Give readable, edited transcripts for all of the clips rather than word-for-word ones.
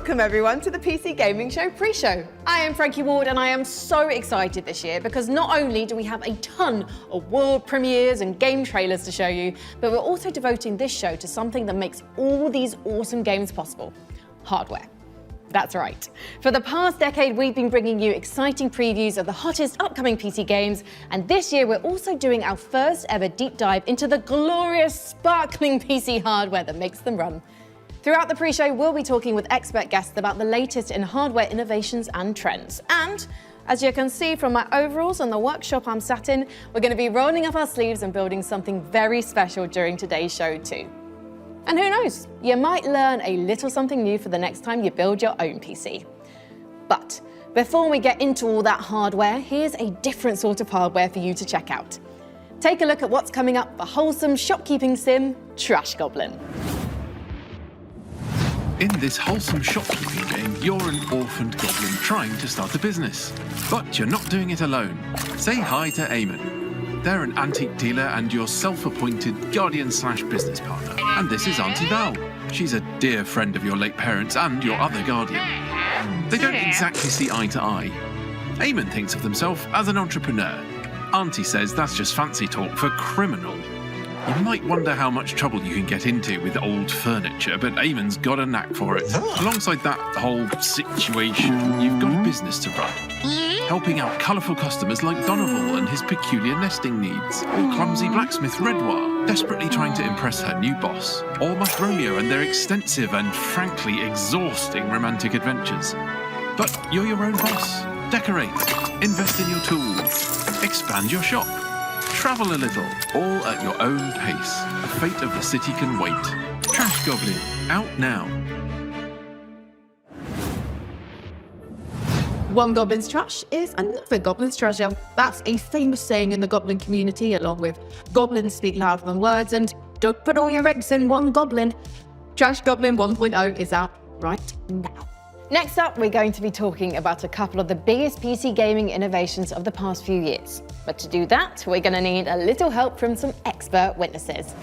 Welcome everyone to the PC Gaming Show pre-show. I am Frankie Ward and I am so excited this year because not only do we have a ton of world premieres and game trailers to show you, but we're also devoting this show to something that makes all these awesome games possible: hardware. That's right. For the past decade, we've been bringing you exciting previews of the hottest upcoming PC games, and this year we're also doing our first ever deep dive into the glorious, sparkling PC hardware that makes them run. Throughout the pre-show, we'll be talking with expert guests about the latest in hardware innovations and trends. And as you can see from my overalls and the workshop I'm sat in, we're going to be rolling up our sleeves and building something very special during today's show too. And who knows, you might learn a little something new for the next time you build your own PC. But before we get into all that hardware, here's a different sort of hardware for you to check out. Take a look at what's coming up for wholesome shopkeeping sim, Trash Goblin. In this wholesome shopkeeping game, you're an orphaned goblin trying to start a business. But you're not doing it alone. Say hi to Eamon. They're an antique dealer and your self-appointed guardian/business partner. And this is Auntie Val. She's a dear friend of your late parents and your other guardian. They don't exactly see eye to eye. Eamon thinks of himself as an entrepreneur. Auntie says that's just fancy talk for criminal. You might wonder how much trouble you can get into with old furniture, but Eamon's got a knack for it. Alongside that whole situation, you've got a business to run, helping out colourful customers like Donovan and his peculiar nesting needs, or clumsy blacksmith Redwar, desperately trying to impress her new boss, or Mush Romeo and their extensive and frankly exhausting romantic adventures. But you're your own boss. Decorate, invest in your tools, expand your shop, travel a little, all at your own pace. The fate of the city can wait. Trash Goblin, out now. One goblin's trash is another goblin's treasure. That's a famous saying in the goblin community, along with goblins speak louder than words and don't put all your eggs in one goblin. Trash Goblin 1.0 is out right now. Next up, we're going to be talking about a couple of the biggest PC gaming innovations of the past few years. But to do that, we're going to need a little help from some expert witnesses.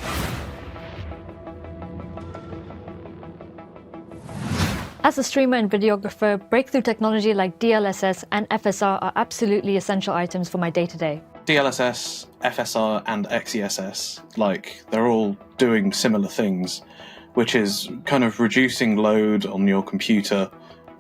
As a streamer and videographer, breakthrough technology like DLSS and FSR are absolutely essential items for my day-to-day. DLSS, FSR, and XESS, they're all doing similar things, which is kind of reducing load on your computer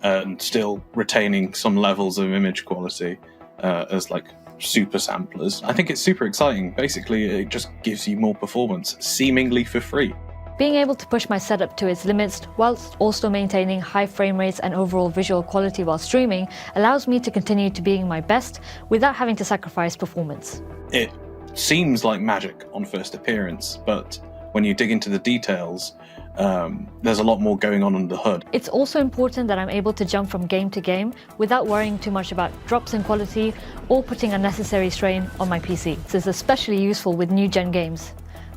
and still retaining some levels of image quality as super samplers. I think it's super exciting. Basically, it just gives you more performance, seemingly for free. Being able to push my setup to its limits whilst also maintaining high frame rates and overall visual quality while streaming allows me to continue to being my best without having to sacrifice performance. It seems like magic on first appearance, but when you dig into the details, there's a lot more going on under the hood. It's also important that I'm able to jump from game to game without worrying too much about drops in quality or putting unnecessary strain on my PC. This is especially useful with new-gen games.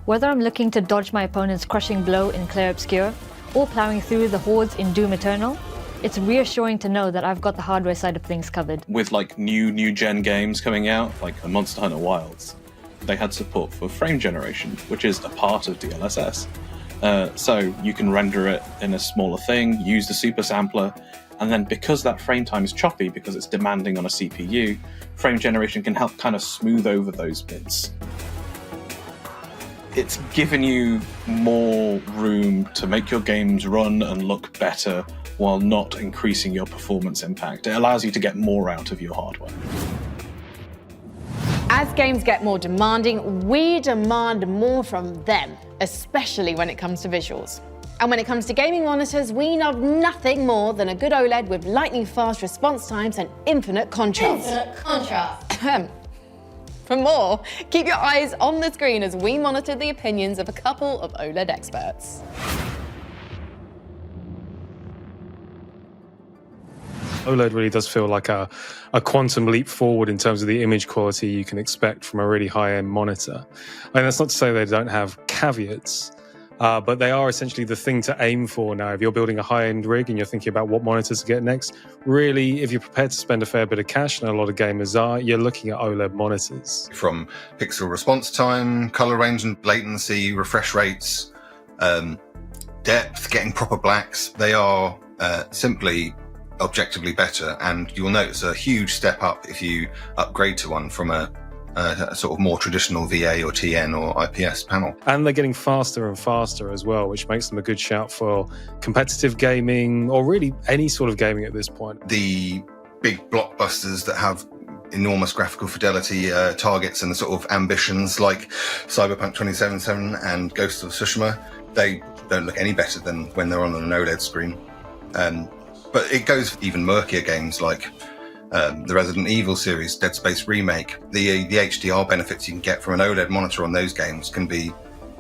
Whether I'm looking to dodge my opponent's crushing blow in Clair Obscur or ploughing through the hordes in Doom Eternal, it's reassuring to know that I've got the hardware side of things covered. With new-gen games coming out, like the Monster Hunter Wilds, they had support for frame generation, which is a part of DLSS. So you can render it in a smaller thing, use the super sampler, and then because that frame time is choppy, because it's demanding on a CPU, frame generation can help kind of smooth over those bits. It's given you more room to make your games run and look better while not increasing your performance impact. It allows you to get more out of your hardware. As games get more demanding, we demand more from them, especially when it comes to visuals. And when it comes to gaming monitors, we love nothing more than a good OLED with lightning fast response times and infinite contrast. For more, keep your eyes on the screen as we monitor the opinions of a couple of OLED experts. OLED really does feel like a quantum leap forward in terms of the image quality you can expect from a really high-end monitor. And that's not to say they don't have caveats, but they are essentially the thing to aim for now. If you're building a high-end rig and you're thinking about what monitors to get next, really, if you're prepared to spend a fair bit of cash, and a lot of gamers are, you're looking at OLED monitors. From pixel response time, color range and latency, refresh rates, depth, getting proper blacks, they are simply objectively better, and you'll notice a huge step up if you upgrade to one from a sort of more traditional VA or TN or IPS panel. And they're getting faster and faster as well, which makes them a good shout for competitive gaming, or really any sort of gaming at this point. The big blockbusters that have enormous graphical fidelity targets and the sort of ambitions like Cyberpunk 2077 and Ghost of Tsushima, they don't look any better than when they're on an OLED screen. But it goes for even murkier games like the Resident Evil series, Dead Space Remake. The HDR benefits you can get from an OLED monitor on those games can be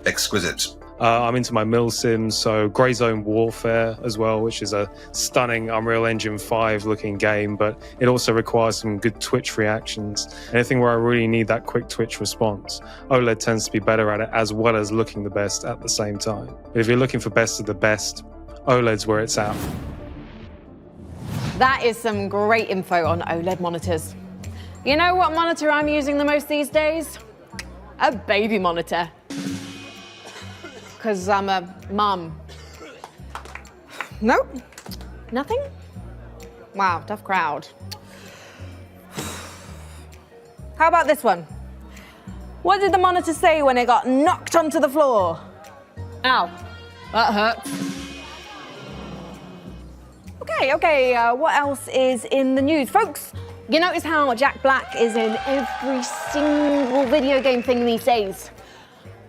exquisite. I'm into my mil sims, so Grey Zone Warfare as well, which is a stunning Unreal Engine 5 looking game, but it also requires some good twitch reactions. Anything where I really need that quick twitch response, OLED tends to be better at it, as well as looking the best at the same time. If you're looking for best of the best, OLED's where it's at. That is some great info on OLED monitors. You know what monitor I'm using the most these days? A baby monitor. Because I'm a mum. Nope. Nothing? Wow, tough crowd. How about this one? What did the monitor say when it got knocked onto the floor? Ow, that hurts. Okay, what else is in the news? Folks, you notice how Jack Black is in every single video game thing these days?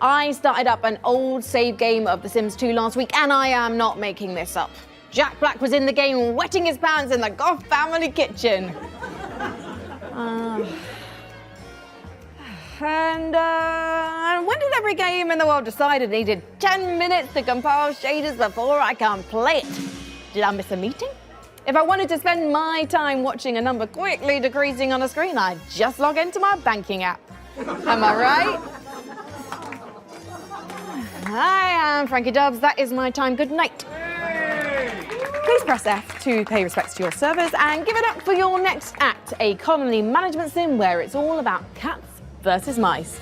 I started up an old save game of The Sims 2 last week, and I am not making this up. Jack Black was in the game wetting his pants in the Goff family kitchen. And when did every game in the world decide it needed 10 minutes to compile shaders before I can play it? Did I miss a meeting? If I wanted to spend my time watching a number quickly decreasing on a screen, I'd just log into my banking app. Am I right? I am Frankie Dubs. That is my time. Good night. Please press F to pay respects to your servers and give it up for your next act, a colony management sim where it's all about cats versus mice.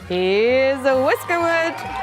Here's a Whiskerwood.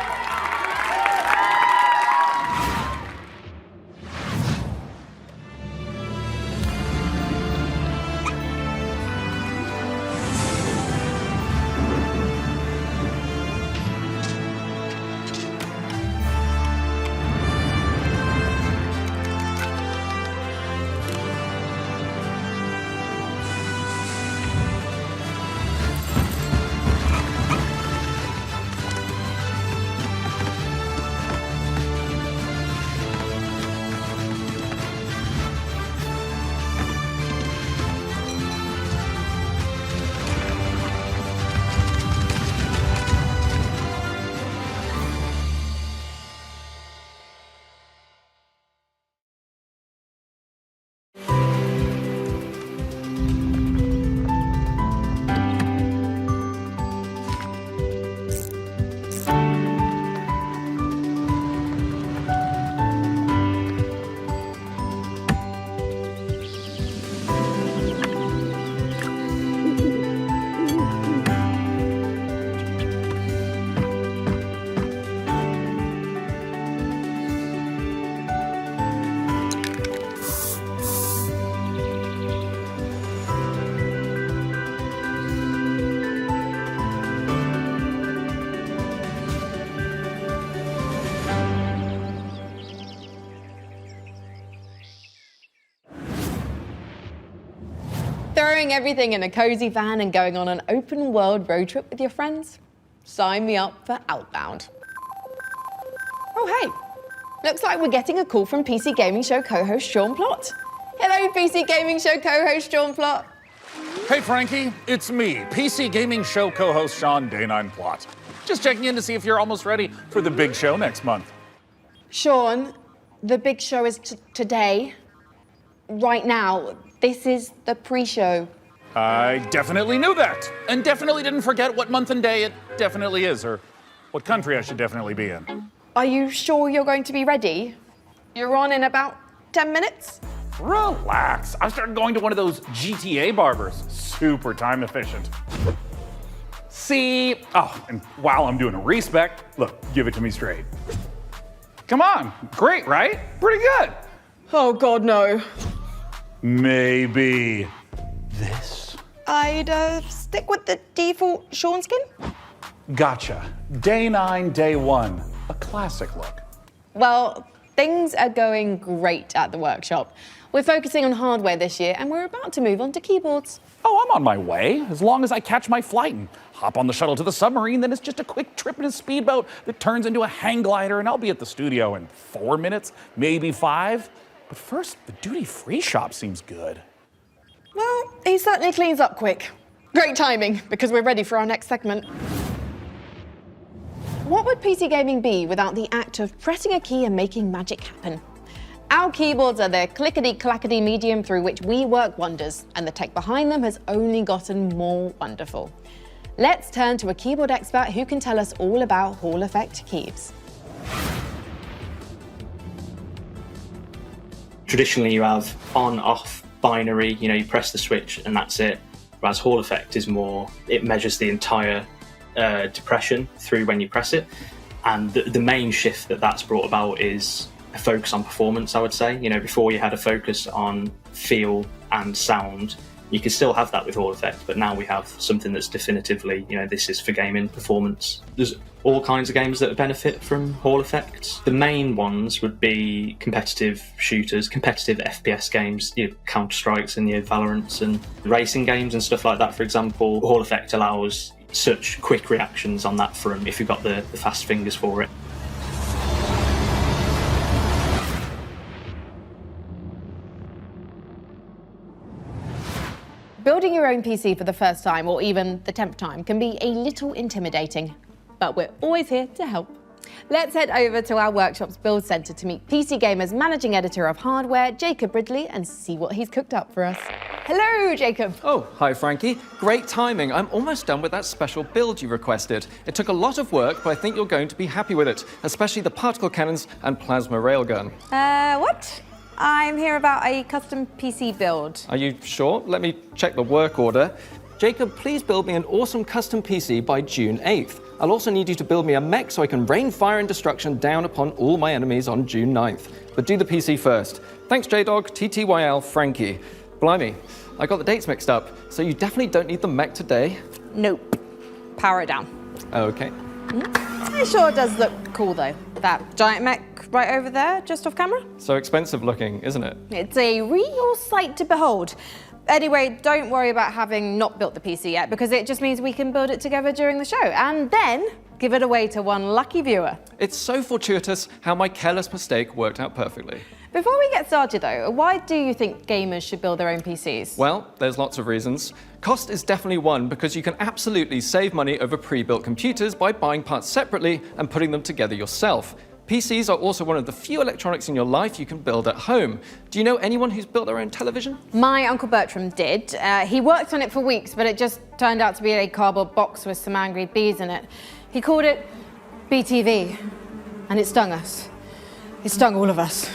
Throwing everything in a cozy van and going on an open world road trip with your friends? Sign me up for Outbound. Oh, hey, looks like we're getting a call from PC Gaming Show co-host Sean Plott. Hello, PC Gaming Show co-host Sean Plott. Hey, Frankie, it's me, PC Gaming Show co-host Sean Day9 Plott. Just checking in to see if you're almost ready for the big show next month. Sean, the big show is today, right now. This is the pre-show. I definitely knew that, and definitely didn't forget what month and day it definitely is, or what country I should definitely be in. Are you sure you're going to be ready? You're on in about 10 minutes? Relax. I started going to one of those GTA barbers. Super time efficient. See? Oh, and while I'm doing a respec, look, give it to me straight. Come on. Great, right? Pretty good. Oh God, no. Maybe this? I'd stick with the default Sean skin. Gotcha. Day 9, day 1. A classic look. Well, things are going great at the workshop. We're focusing on hardware this year and we're about to move on to keyboards. Oh, I'm on my way. As long as I catch my flight and hop on the shuttle to the submarine, then it's just a quick trip in a speedboat that turns into a hang glider, and I'll be at the studio in 4 minutes, maybe 5. But first, the duty-free shop seems good. Well, he certainly cleans up quick. Great timing, because we're ready for our next segment. What would PC gaming be without the act of pressing a key and making magic happen? Our keyboards are the clickety-clackety medium through which we work wonders, and the tech behind them has only gotten more wonderful. Let's turn to a keyboard expert who can tell us all about Hall effect keys. Traditionally, you have on-off binary, you press the switch and that's it. Whereas Hall effect is more, it measures the entire depression through when you press it. And the main shift that's brought about is a focus on performance, I would say. Before you had a focus on feel and sound, you could still have that with Hall effect, but now we have something that's definitively, this is for gaming performance. There's all kinds of games that benefit from Hall effects. The main ones would be competitive shooters, competitive FPS games, your Counter-Strikes and your Valorants, and racing games and stuff like that, for example. Hall effect allows such quick reactions on that front if you've got the fast fingers for it. Building your own PC for the first time, or even the 10th time, can be a little intimidating, but we're always here to help. Let's head over to our workshop's build centre to meet PC Gamer's managing editor of hardware, Jacob Ridley, and see what he's cooked up for us. Hello, Jacob. Oh, hi, Frankie. Great timing. I'm almost done with that special build you requested. It took a lot of work, but I think you're going to be happy with it, especially the particle cannons and plasma railgun. What? I'm here about a custom PC build. Are you sure? Let me check the work order. Jacob, please build me an awesome custom PC by June 8th. I'll also need you to build me a mech so I can rain fire and destruction down upon all my enemies on June 9th. But do the PC first. Thanks, JDog, TTYL, Frankie. Blimey, I got the dates mixed up, so you definitely don't need the mech today? Nope. Power it down. Okay. It sure does look cool, though. That giant mech right over there, just off camera. So expensive looking, isn't it? It's a real sight to behold. Anyway, don't worry about having not built the PC yet, because it just means we can build it together during the show, and then give it away to one lucky viewer. It's so fortuitous how my careless mistake worked out perfectly. Before we get started, though, why do you think gamers should build their own PCs? Well, there's lots of reasons. Cost is definitely one, because you can absolutely save money over pre-built computers by buying parts separately and putting them together yourself. PCs are also one of the few electronics in your life you can build at home. Do you know anyone who's built their own television? My Uncle Bertram did. He worked on it for weeks, but it just turned out to be a cardboard box with some angry bees in it. He called it BTV, and it stung us. It stung all of us.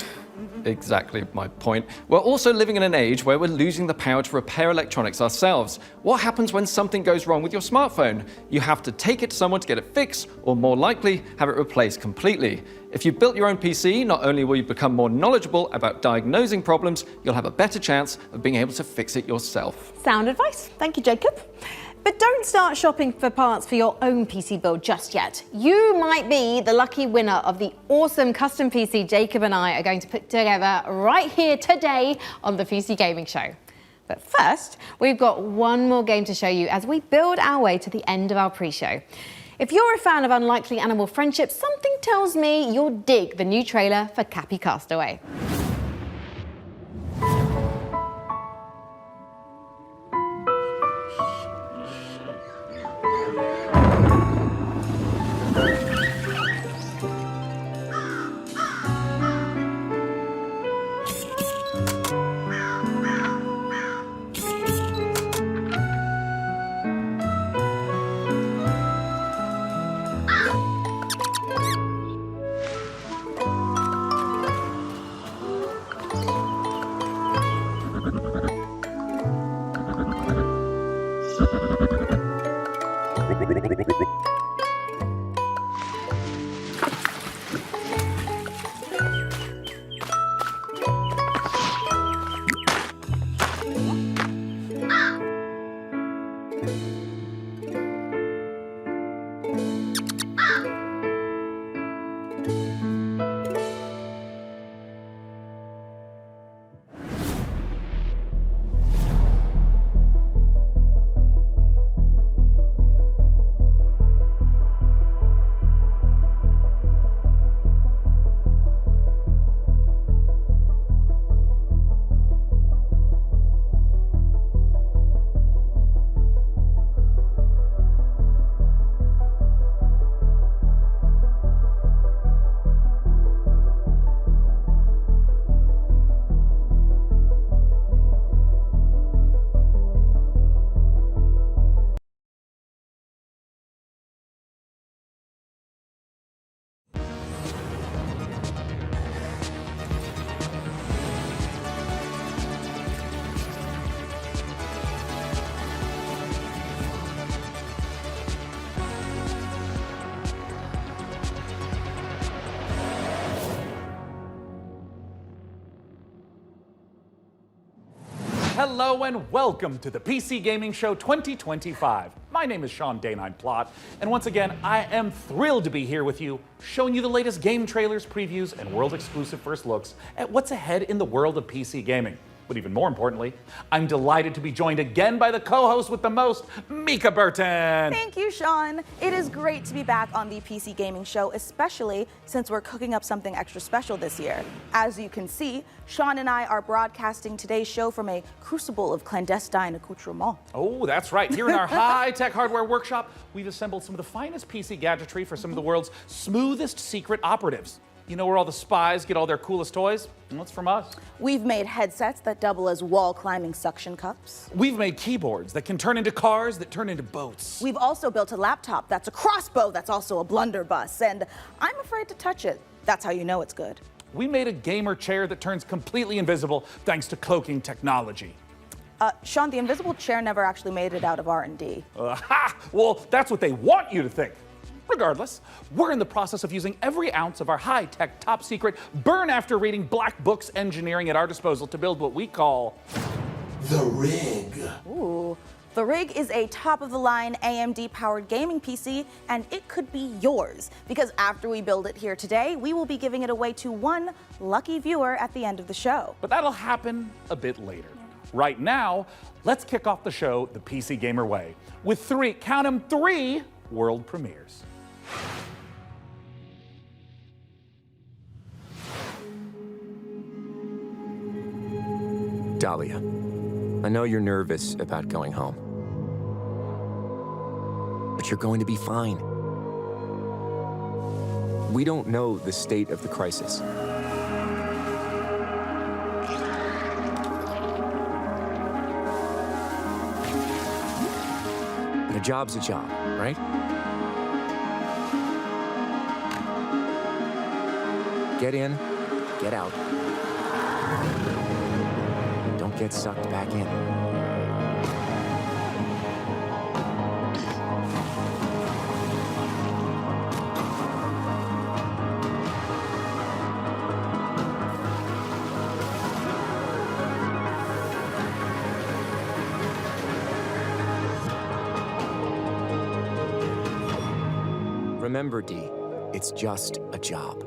Exactly my point. We're also living in an age where we're losing the power to repair electronics ourselves. What happens when something goes wrong with your smartphone? You have to take it to someone to get it fixed, or more likely, have it replaced completely. If you built your own PC, not only will you become more knowledgeable about diagnosing problems, you'll have a better chance of being able to fix it yourself. Sound advice. Thank you, Jacob. But don't start shopping for parts for your own PC build just yet. You might be the lucky winner of the awesome custom PC Jacob and I are going to put together right here today on the PC Gaming Show. But first, we've got one more game to show you as we build our way to the end of our pre-show. If you're a fan of Unlikely Animal Friendship, something tells me you'll dig the new trailer for Cappy Castaway. hello, and welcome to the PC Gaming Show 2025. My name is Sean Day9 Plott, and once again, I am thrilled to be here with you, showing you the latest game trailers, previews, and world-exclusive first looks at what's ahead in the world of PC gaming. But even more importantly, I'm delighted to be joined again by the co-host with the most, Mica Burton. Thank you, Sean. It is great to be back on the PC Gaming Show, especially since we're cooking up something extra special this year. As you can see, Sean and I are broadcasting today's show from a crucible of clandestine accoutrements. Oh, that's right. Here in our high-tech hardware workshop, we've assembled some of the finest PC gadgetry for some of the world's smoothest secret operatives. You know where all the spies get all their coolest toys? Well, it's from us. We've made headsets that double as wall-climbing suction cups. We've made keyboards that can turn into cars that turn into boats. We've also built a laptop that's a crossbow that's also a blunderbuss, and I'm afraid to touch it. That's how you know it's good. We made a gamer chair that turns completely invisible thanks to cloaking technology. Sean, the invisible chair never actually made it out of R&D. Well, that's what they want you to think. Regardless, we're in the process of using every ounce of our high-tech, top-secret, burn-after-reading black books engineering at our disposal to build what we call the Rig. Ooh. The Rig is a top-of-the-line AMD-powered gaming PC, and it could be yours. Because after we build it here today, we will be giving it away to one lucky viewer at the end of the show. But that'll happen a bit later. Right now, let's kick off the show the PC Gamer way with three world premieres. Dahlia, I know you're nervous about going home, but you're going to be fine. We don't know the state of the crisis. But a job's a job, right? Get in, get out. Don't get sucked back in. Remember, Dee, it's just a job.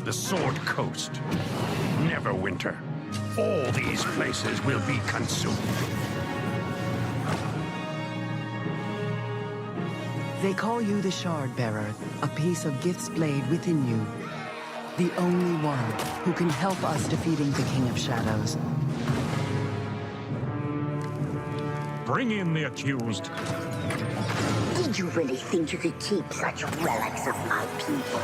The Sword Coast, Neverwinter. All these places will be consumed. They call you the Shard Bearer, a piece of Gith's blade within you. The only one who can help us defeating the King of Shadows. Bring in the accused. Did you really think you could keep such relics of my people?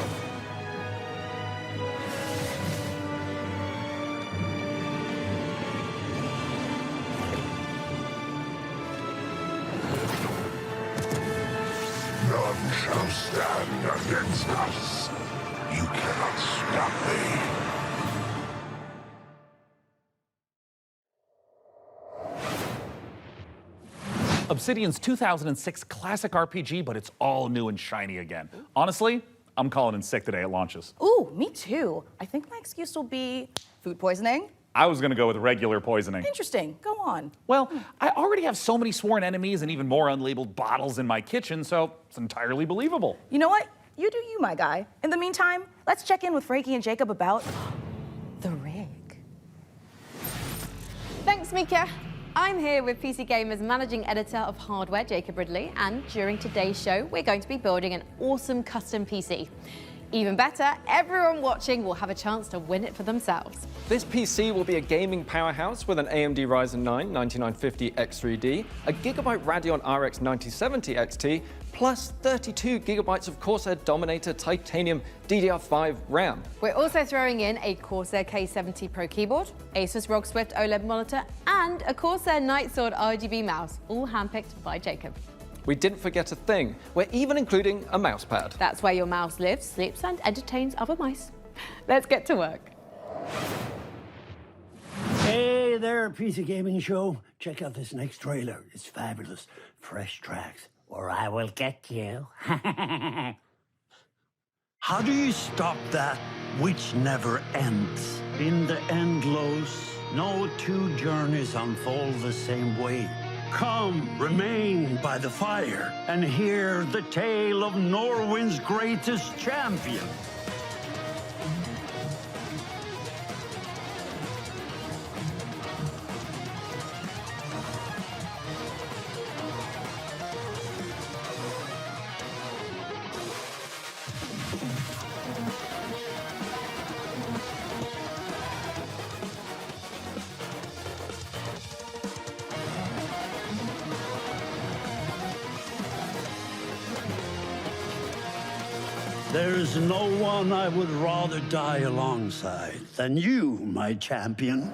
None shall stand against us. You cannot stop me. Obsidian's 2006 classic RPG, but it's all new and shiny again. Honestly, I'm calling in sick today at launches. Ooh, me too. I think my excuse will be food poisoning. I was gonna go with regular poisoning. Interesting. Go on. Well, I already have so many sworn enemies and even more unlabeled bottles in my kitchen, so it's entirely believable. You know what? You do you, my guy. In the meantime, let's check in with Frankie and Jacob about the rig. Thanks, Mica. I'm here with PC Gamer's managing editor of hardware, Jacob Ridley, and during today's show, we're going to be building an awesome custom PC. Even better, everyone watching will have a chance to win it for themselves. This PC will be a gaming powerhouse with an AMD Ryzen 9 9950 X3D, a Gigabyte Radeon RX 9070 XT, plus 32 gigabytes of Corsair Dominator Titanium DDR5 RAM. We're also throwing in a Corsair K70 Pro keyboard, Asus ROG Swift OLED monitor, and a Corsair Nightsword RGB mouse, all handpicked by Jacob. We didn't forget a thing. We're even including a mouse pad. That's where your mouse lives, sleeps, and entertains other mice. Let's get to work. Hey there, PC Gaming Show. Check out this next trailer. It's fabulous. Fresh tracks, or I will get you. How do you stop that which never ends? In the endless, no two journeys unfold the same way. Come, remain by the fire, and hear the tale of Norwind's greatest champion. There's no one I would rather die alongside than you, my champion.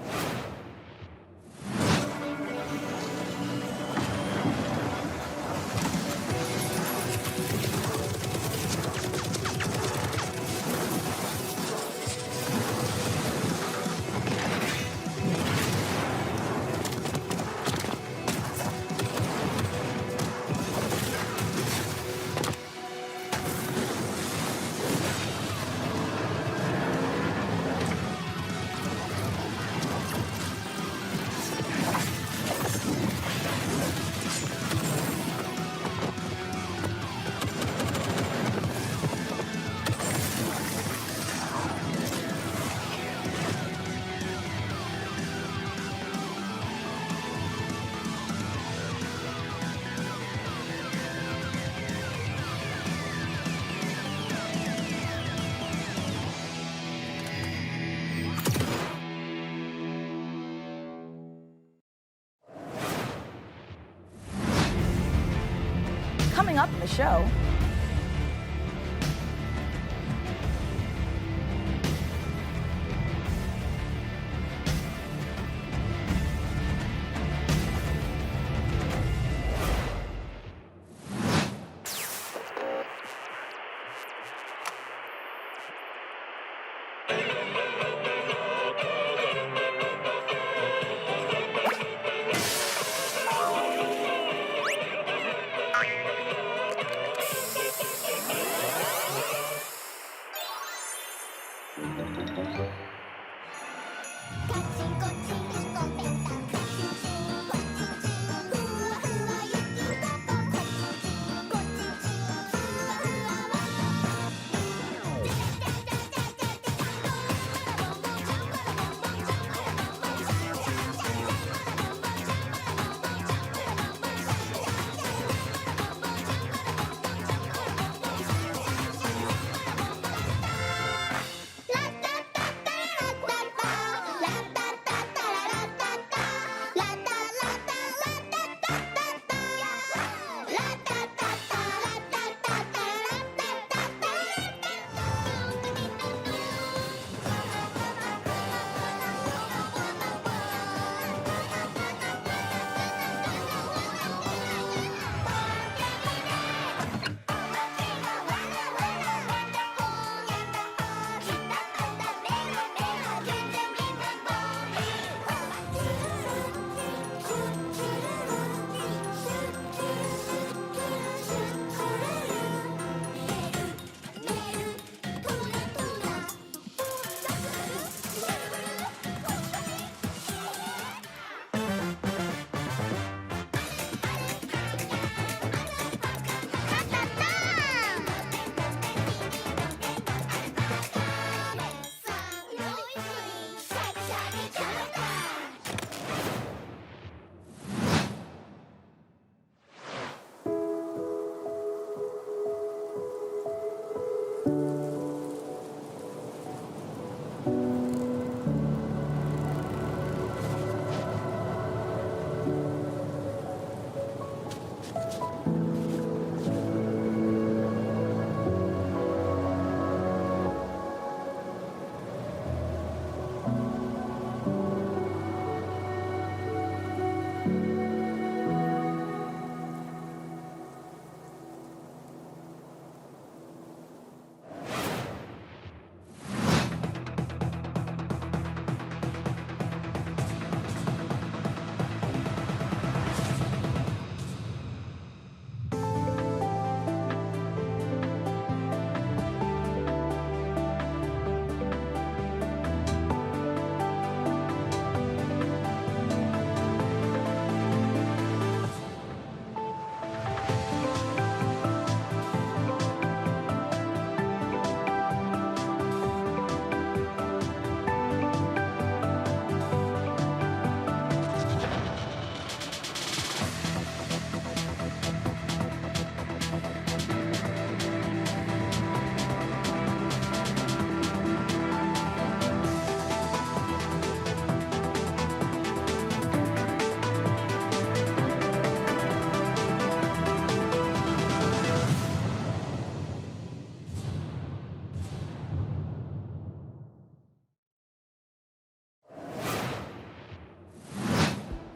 Coming up in the show,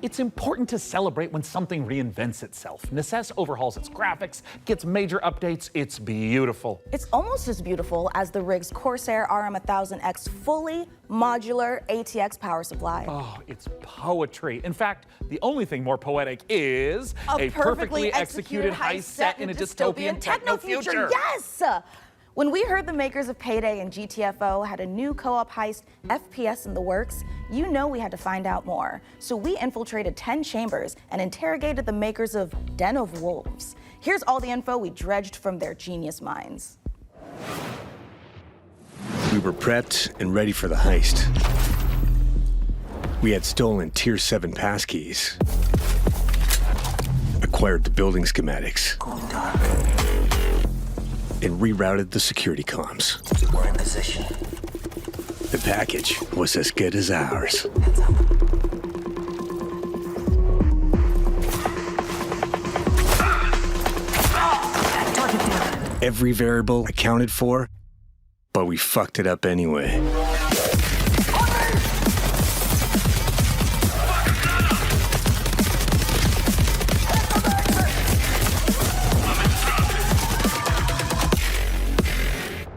It's important to celebrate when something reinvents itself. Necess overhauls its graphics, gets major updates. It's beautiful. It's almost as beautiful as the rig's Corsair RM1000X fully modular ATX power supply. Oh, it's poetry. In fact, the only thing more poetic is a perfectly executed heist set in a dystopian techno future. Yes! When we heard the makers of Payday and GTFO had a new co-op heist FPS in the works, you know we had to find out more. So we infiltrated 10 chambers and interrogated the makers of Den of Wolves. Here's all the info we dredged from their genius minds. We were prepped and ready for the heist. We had stolen Tier 7 passkeys, acquired the building schematics, and rerouted the security comms. We're in position. The package was as good as ours. Every variable accounted for, but we fucked it up anyway.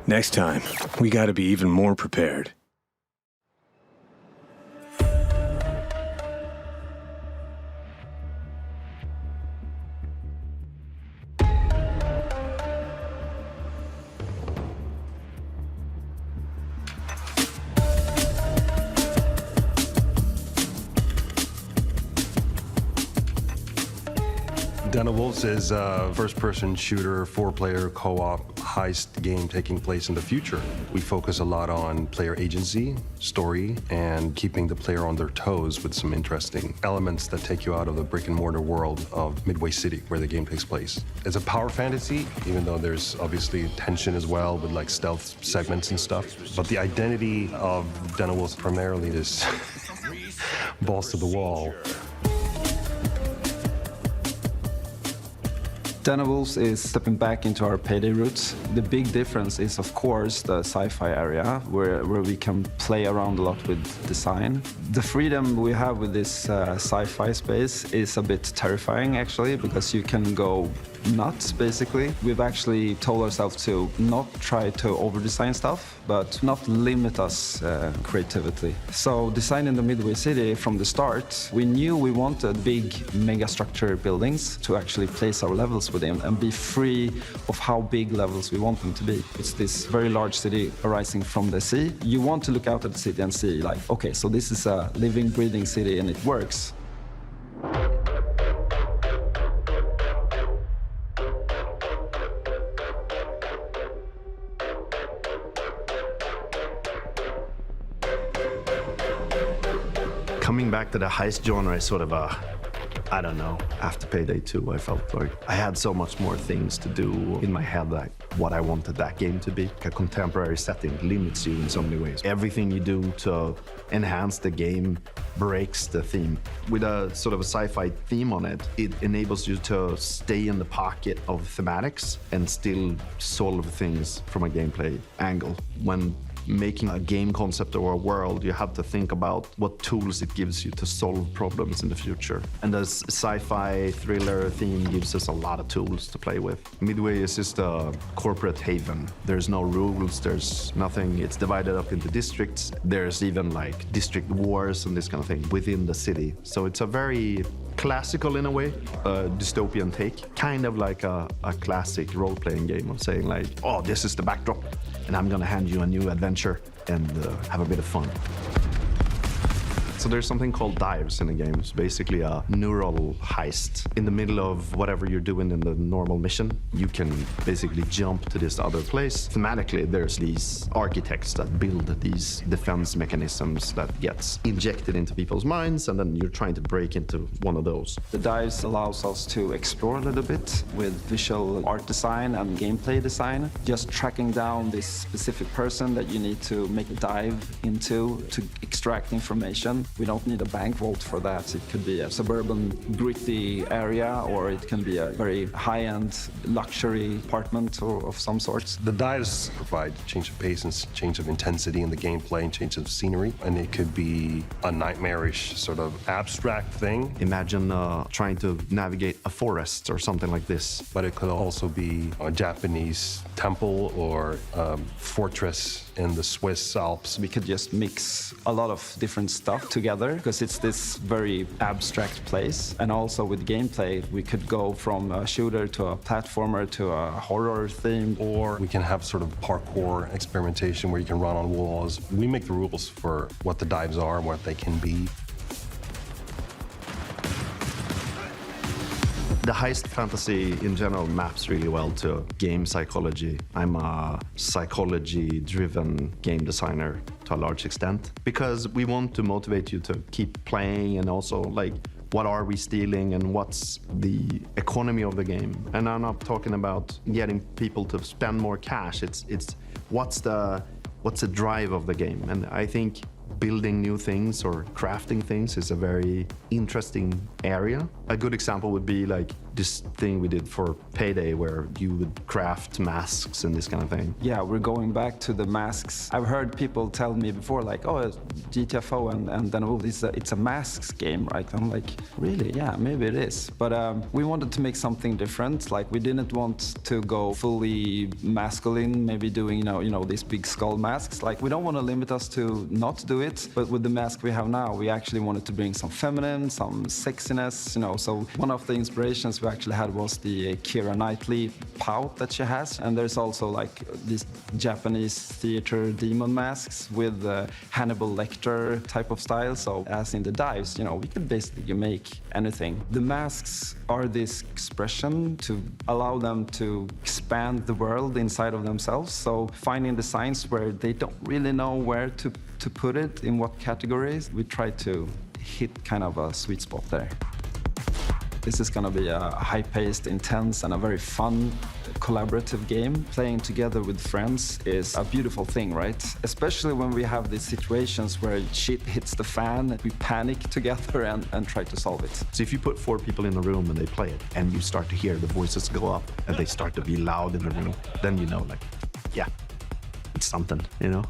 Next time, we gotta be even more prepared. Den of Wolves is a first-person shooter, four-player co-op heist game taking place in the future. We focus a lot on player agency, story, and keeping the player on their toes with some interesting elements that take you out of the brick-and-mortar world of Midway City, where the game takes place. It's a power fantasy, even though there's obviously tension as well with like stealth segments and stuff. But the identity of Den of Wolves primarily is balls to the wall. Den of Wolves is stepping back into our Payday roots. The big difference is, of course, the sci-fi area, where we can play around a lot with design. The freedom we have with this sci-fi space is a bit terrifying, actually, because you can go nuts, basically. We've actually told ourselves to not try to over-design stuff, but not limit us creativity. So designing the Midway City from the start, we knew we wanted big mega-structure buildings to actually place our levels within and be free of how big levels we want them to be. It's this very large city arising from the sea. You want to look out at the city and see, like, okay, so this is a living, breathing city and it works. Coming back to the heist genre is sort of a, I don't know, after Payday 2, I felt like I had so much more things to do in my head, like what I wanted that game to be. A contemporary setting limits you in so many ways. Everything you do to enhance the game breaks the theme. With a sort of a sci-fi theme on it, it enables you to stay in the pocket of thematics and still solve things from a gameplay angle. When making a game concept or a world, you have to think about what tools it gives you to solve problems in the future. And the sci-fi thriller theme gives us a lot of tools to play with. Midway is just a corporate haven. There's no rules, there's nothing. It's divided up into districts. There's even like district wars and this kind of thing within the city. So it's a very classical, in a way, dystopian take. Kind of like a classic role-playing game of saying like, oh, this is the backdrop, and I'm gonna hand you a new adventure and have a bit of fun. So there's something called dives in the game. It's basically a neural heist. In the middle of whatever you're doing in the normal mission, you can basically jump to this other place. Thematically, there's these architects that build these defense mechanisms that gets injected into people's minds, and then you're trying to break into one of those. The dives allows us to explore a little bit with visual art design and gameplay design. Just tracking down this specific person that you need to make a dive into to extract information. We don't need a bank vault for that. It could be a suburban, gritty area, or it can be a very high-end luxury apartment of some sort. The dives provide change of pace and change of intensity in the gameplay and change of scenery, and it could be a nightmarish sort of abstract thing. Imagine trying to navigate a forest or something like this. But it could also be a Japanese temple or fortress in the Swiss Alps. We could just mix a lot of different stuff together because it's this very abstract place. And also with gameplay, we could go from a shooter to a platformer to a horror theme. Or we can have sort of parkour experimentation where you can run on walls. We make the rules for what the dives are and what they can be. The heist fantasy in general maps really well to game psychology. I'm a psychology-driven game designer to a large extent because we want to motivate you to keep playing and also like what are we stealing and what's the economy of the game. And I'm not talking about getting people to spend more cash. It's what's the drive of the game. And I think building new things or crafting things is a very interesting area. A good example would be like this thing we did for Payday where you would craft masks and this kind of thing. Yeah, we're going back to the masks. I've heard people tell me before like, oh, GTFO and then oh, it's a masks game, right? I'm like, really? Yeah, maybe it is. But we wanted to make something different. Like we didn't want to go fully masculine, maybe doing, you know, these big skull masks. Like we don't want to limit us to not do it, but with the mask we have now, we actually wanted to bring some feminine, some sexiness, you know. So one of the inspirations we actually had was the Keira Knightley pout that she has. And there's also like these Japanese theater demon masks with Hannibal Lecter type of style. So as in the dives, you know, we could basically make anything. The masks are this expression to allow them to expand the world inside of themselves. So finding designs where they don't really know where to put it, in what categories, we try to hit kind of a sweet spot there. This is going to be a high-paced, intense, and a very fun, collaborative game. Playing together with friends is a beautiful thing, right? Especially when we have these situations where shit hits the fan, we panic together and try to solve it. So if you put 4 people in a room and they play it, and you start to hear the voices go up, and they start to be loud in the room, then you know, like, yeah, it's something, you know?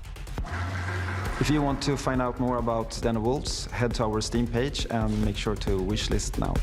If you want to find out more about Den of Wolves, head to our Steam page and make sure to wishlist now.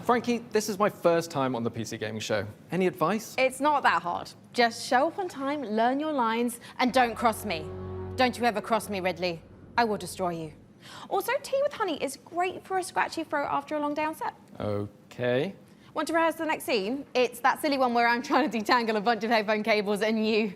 Frankie, this is my first time on the PC Gaming Show. Any advice? It's not that hard. Just show up on time, learn your lines, and don't cross me. Don't you ever cross me, Ridley. I will destroy you. Also, tea with honey is great for a scratchy throat after a long day on set. Okay. Want to rehearse the next scene? It's that silly one where I'm trying to detangle a bunch of headphone cables and you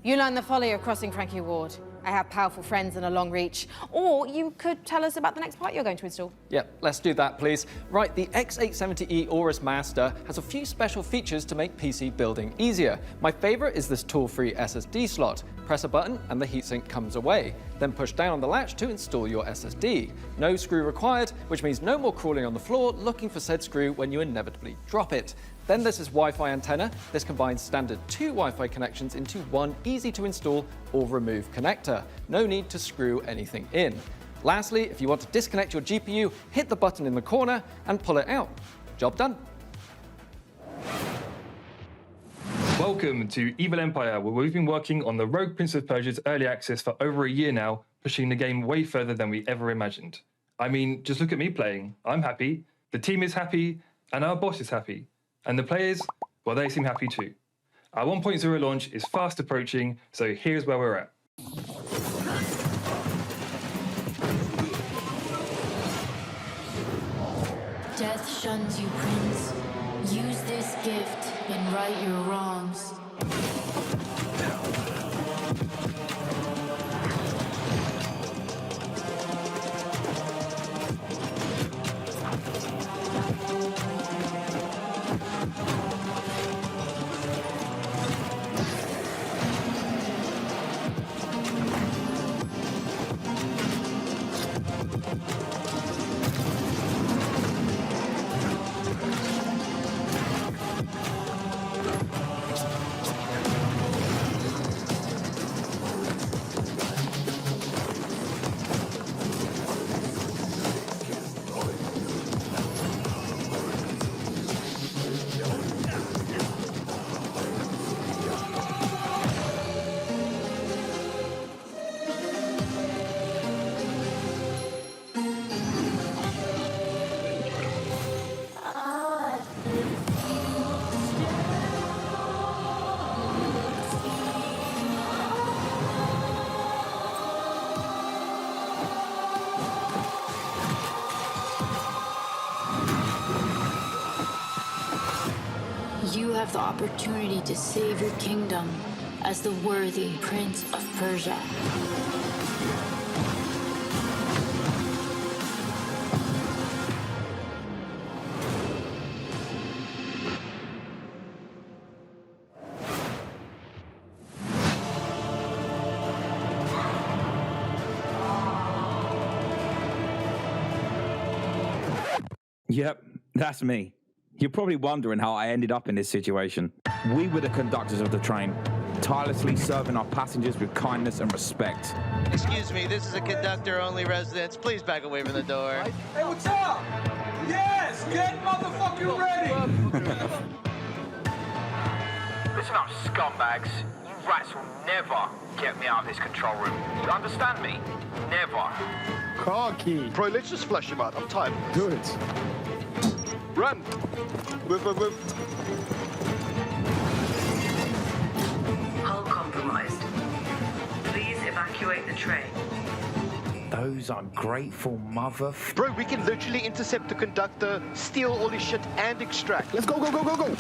learn the folly of crossing Frankie Ward. I have powerful friends and a long reach. Or you could tell us about the next part you're going to install. Yep, let's do that, please. Right, the X870E Aorus Master has a few special features to make PC building easier. My favorite is this tool-free SSD slot. Press a button and the heatsink comes away. Then push down on the latch to install your SSD. No screw required, which means no more crawling on the floor looking for said screw when you inevitably drop it. Then there's this Wi-Fi antenna. This combines standard 2 Wi-Fi connections into one easy-to-install or remove connector. No need to screw anything in. Lastly, if you want to disconnect your GPU, hit the button in the corner and pull it out. Job done. Welcome to Evil Empire, where we've been working on the Rogue Prince of Persia's early access for over a year now, pushing the game way further than we ever imagined. I mean, just look at me playing. I'm happy, the team is happy, and our boss is happy. And the players, well, they seem happy too. Our 1.0 launch is fast approaching, so here's where we're at. Death shuns you, Prince. Use this gift and right your wrongs. You have the opportunity to save your kingdom as the worthy Prince of Persia. Yep, that's me. You're probably wondering how I ended up in this situation. We were the conductors of the train, tirelessly serving our passengers with kindness and respect. Excuse me, this is a conductor-only residence. Please back away from the door. Hey, what's up? Yes, get motherfucking ready! Listen up, scumbags. You rats will never get me out of this control room. You understand me? Never. Car key. Bro, let's just flush him out. I'm tired. Good. Run! Move, move, move. Hull compromised. Please evacuate the train. Those ungrateful mother... Bro, we can literally intercept the conductor, steal all his shit, and extract. Let's go, go, go, go, go!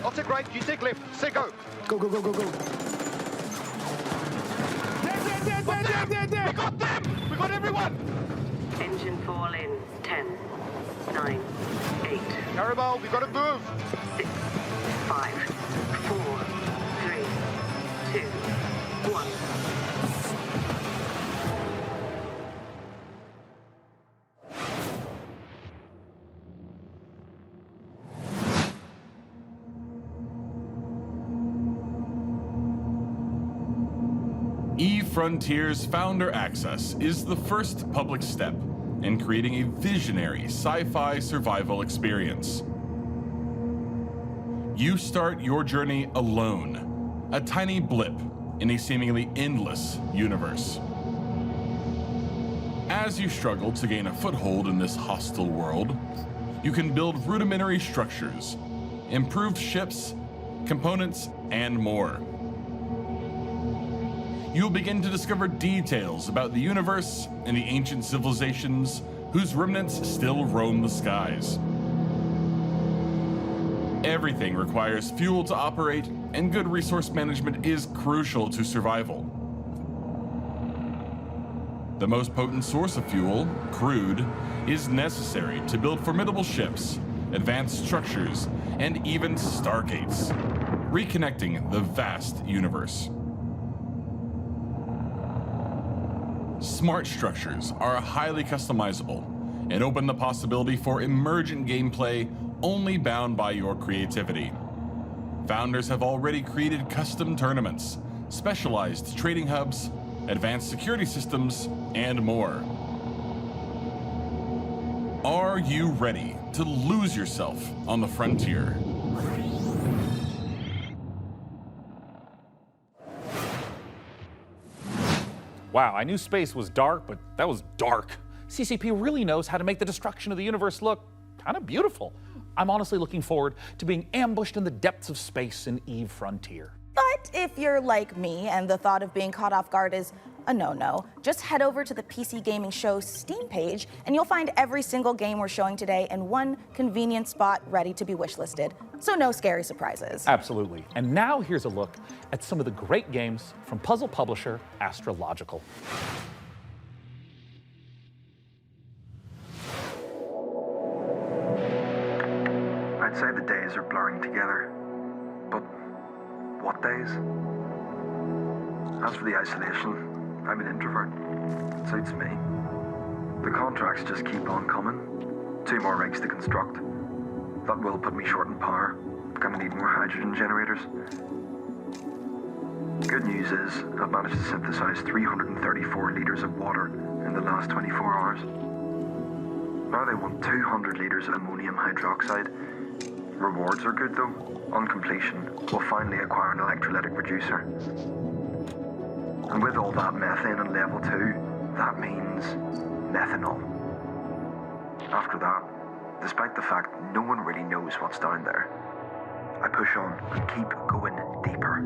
I'll take right, you take left. Say go. Go, go, go, go, go. There! We got them! We got everyone! Engine fall in 10, 9, 8. Carabao, we gotta move! 6, 5, 4, 3, 2, 1. eFrontier's Founder Access is the first public step in creating a visionary sci-fi survival experience. You start your journey alone, a tiny blip in a seemingly endless universe. As you struggle to gain a foothold in this hostile world, You can build rudimentary structures, improved ships, components, and more. You'll begin to discover details about the universe and the ancient civilizations whose remnants still roam the skies. Everything requires fuel to operate, and good resource management is crucial to survival. The most potent source of fuel, crude, is necessary to build formidable ships, advanced structures, and even stargates, reconnecting the vast universe. Smart structures are highly customizable and open the possibility for emergent gameplay only bound by your creativity. Founders have already created custom tournaments, specialized trading hubs, advanced security systems, and more. Are you ready to lose yourself on the frontier? Wow, I knew space was dark, but that was dark. CCP really knows how to make the destruction of the universe look kind of beautiful. I'm honestly looking forward to being ambushed in the depths of space in EVE Frontier. But if you're like me and the thought of being caught off guard is a no-no, just head over to the PC Gaming Show Steam page and you'll find every single game we're showing today in one convenient spot ready to be wishlisted. So no scary surprises. Absolutely. And now here's a look at some of the great games from puzzle publisher Astrological. I'd say the days are blurring together, but what days? As for the isolation, I'm an introvert. It suits me. The contracts just keep on coming. 2 more rigs to construct. That will put me short in power. Gonna need more hydrogen generators. Good news is, I've managed to synthesize 334 litres of water in the last 24 hours. Now they want 200 litres of ammonium hydroxide. Rewards are good though. On completion, we'll finally acquire an electrolytic reducer. And with all that methane on level 2, that means methanol. After that, despite the fact no one really knows what's down there, I push on and keep going deeper.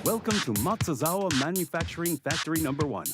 Welcome to Matsuzawa Manufacturing Factory Number 1.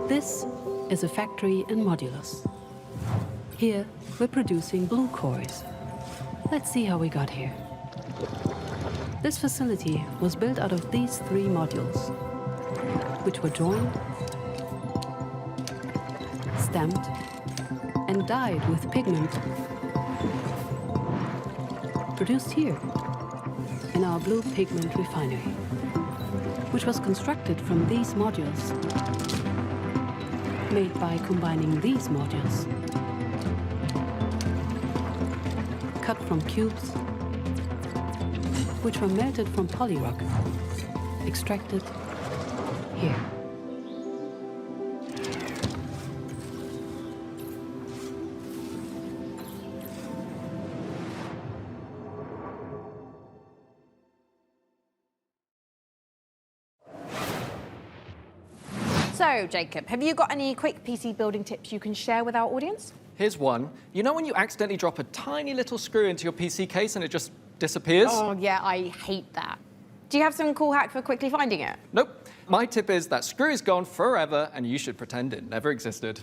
This is a factory in Modulus. Here, we're producing blue cores. Let's see how we got here. This facility was built out of these 3 modules, which were joined, stamped, and dyed with pigment. Produced here, in our blue pigment refinery, which was constructed from these modules, made by combining these modules, cut from cubes, which were melted from polyrock, extracted here. So, Jacob, have you got any quick PC building tips you can share with our audience? Here's one. You know when you accidentally drop a tiny little screw into your PC case and it just disappears? Oh, yeah, I hate that. Do you have some cool hack for quickly finding it? Nope. My tip is that screw is gone forever and you should pretend it never existed.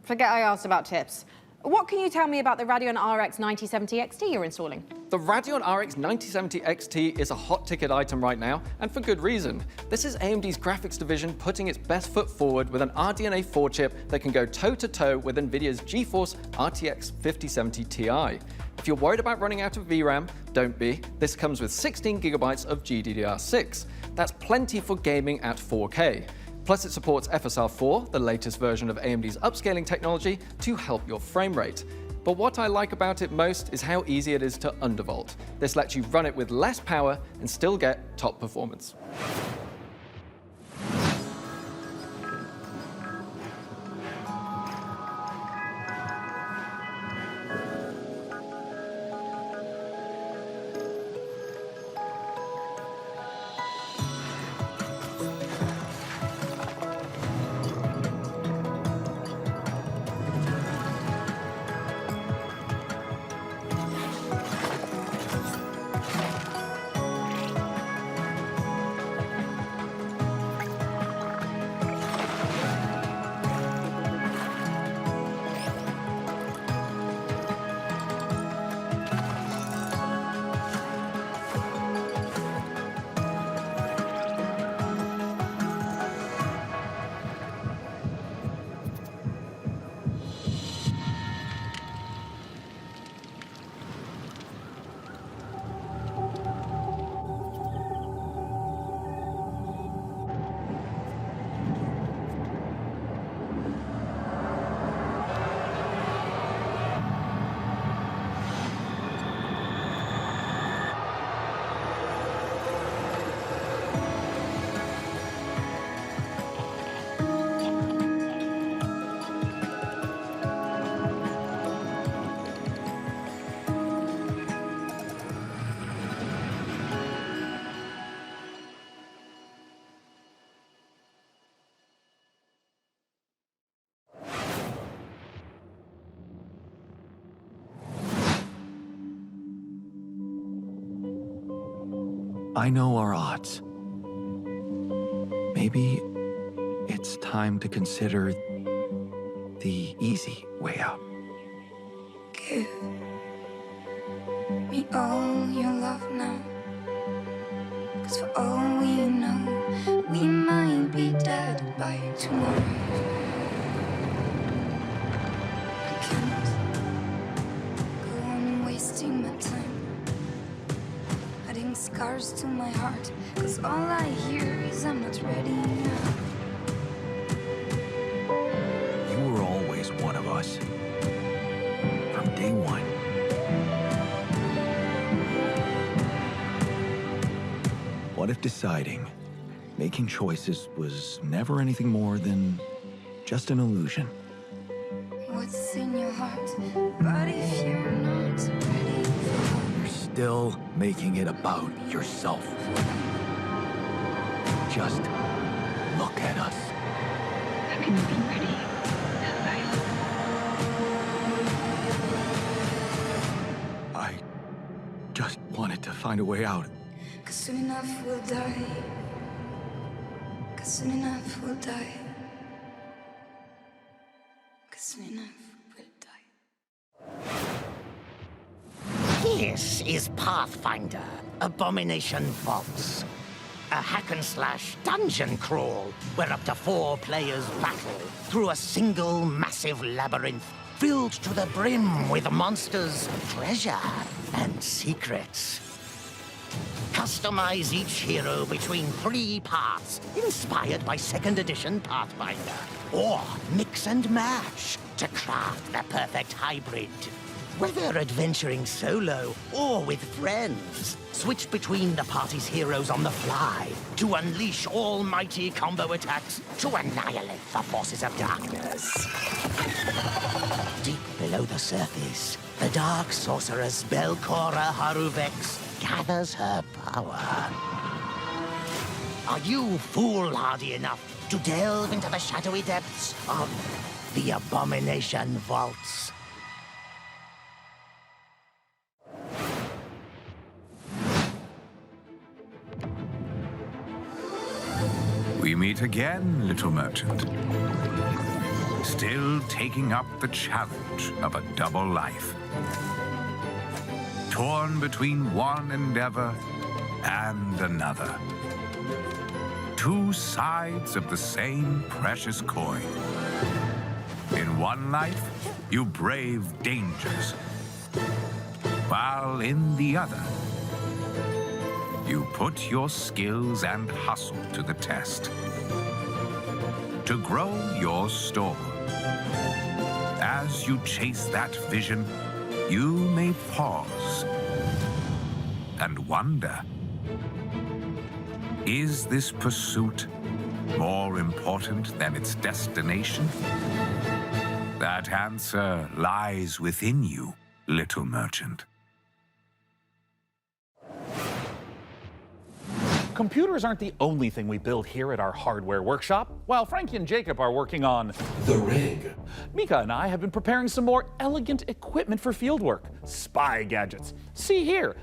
Forget I asked about tips. What can you tell me about the Radeon RX 9070 XT you're installing? The Radeon RX 9070 XT is a hot ticket item right now, and for good reason. This is AMD's graphics division putting its best foot forward with an RDNA 4 chip that can go toe-to-toe with NVIDIA's GeForce RTX 5070 Ti. If you're worried about running out of VRAM, don't be. This comes with 16 gigabytes of GDDR6. That's plenty for gaming at 4K. Plus, it supports FSR4, the latest version of AMD's upscaling technology, to help your frame rate. But what I like about it most is how easy it is to undervolt. This lets you run it with less power and still get top performance. I know our odds. Maybe it's time to consider the easy way out. Give me all your love now. 'Cause for all we know, we might be dead by tomorrow. I can't go on wasting my time, adding scars to my heart. 'Cause all I hear is I'm not ready now. You were always one of us. From day one. What if deciding, making choices was never anything more than just an illusion? What's in your heart? But if you're not ready for You're still making it about yourself. Just look at us. how can you be ready? I just wanted to find a way out. 'Cause soon enough we'll die. 'Cause soon enough we'll die. 'Cause soon enough we'll die. This is Pathfinder, Abomination Vaults. A hack-and-slash dungeon crawl where up to 4 players battle through a single massive labyrinth filled to the brim with monsters, treasure, and secrets. Customize each hero between 3 paths inspired by 2nd edition Pathfinder, or mix and match to craft the perfect hybrid. Whether adventuring solo or with friends, switch between the party's heroes on the fly to unleash almighty combo attacks to annihilate the forces of darkness. Deep below the surface, the dark sorceress Belcora Haruvex gathers her power. Are you foolhardy enough to delve into the shadowy depths of the Abomination Vaults? We meet again, little merchant. Still taking up the challenge of a double life. Torn between one endeavor and another. 2 sides of the same precious coin. In one life, you brave dangers, while in the other, you put your skills and hustle to the test. To grow your store. As you chase that vision, you may pause and wonder, is this pursuit more important than its destination? That answer lies within you, little merchant. Computers aren't the only thing we build here at our hardware workshop. While Frankie and Jacob are working on the rig, Mica and I have been preparing some more elegant equipment for fieldwork, spy gadgets. See here,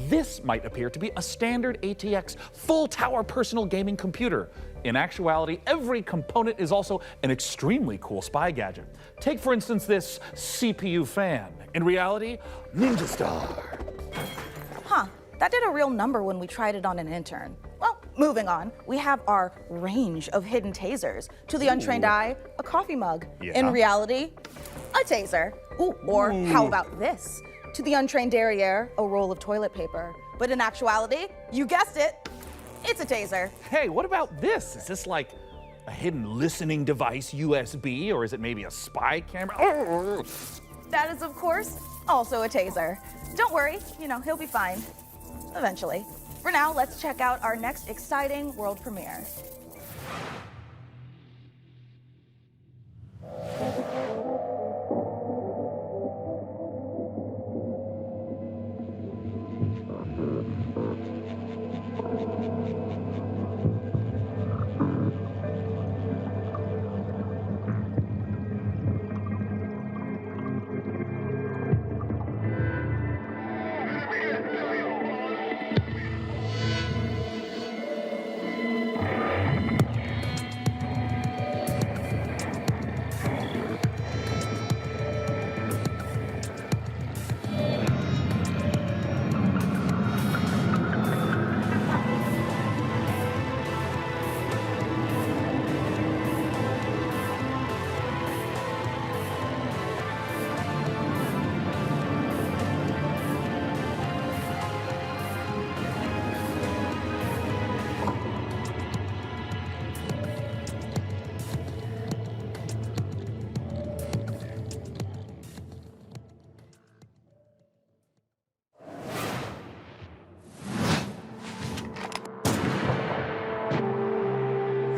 this might appear to be a standard ATX full-tower personal gaming computer. In actuality, every component is also an extremely cool spy gadget. Take, for instance, this CPU fan. In reality, Ninja Star. Huh, that did a real number when we tried it on an intern. Well, moving on, we have our range of hidden tasers. To the untrained eye, a coffee mug. Yeah. In reality, a taser. Ooh, or how about this? To the untrained derriere, a roll of toilet paper. But in actuality, you guessed it, it's a taser. Hey, what about this? Is this like a hidden listening device, USB, or is it maybe a spy camera? That is, of course, also a taser. Don't worry, he'll be fine. Eventually. For now, let's check out our next exciting world premiere.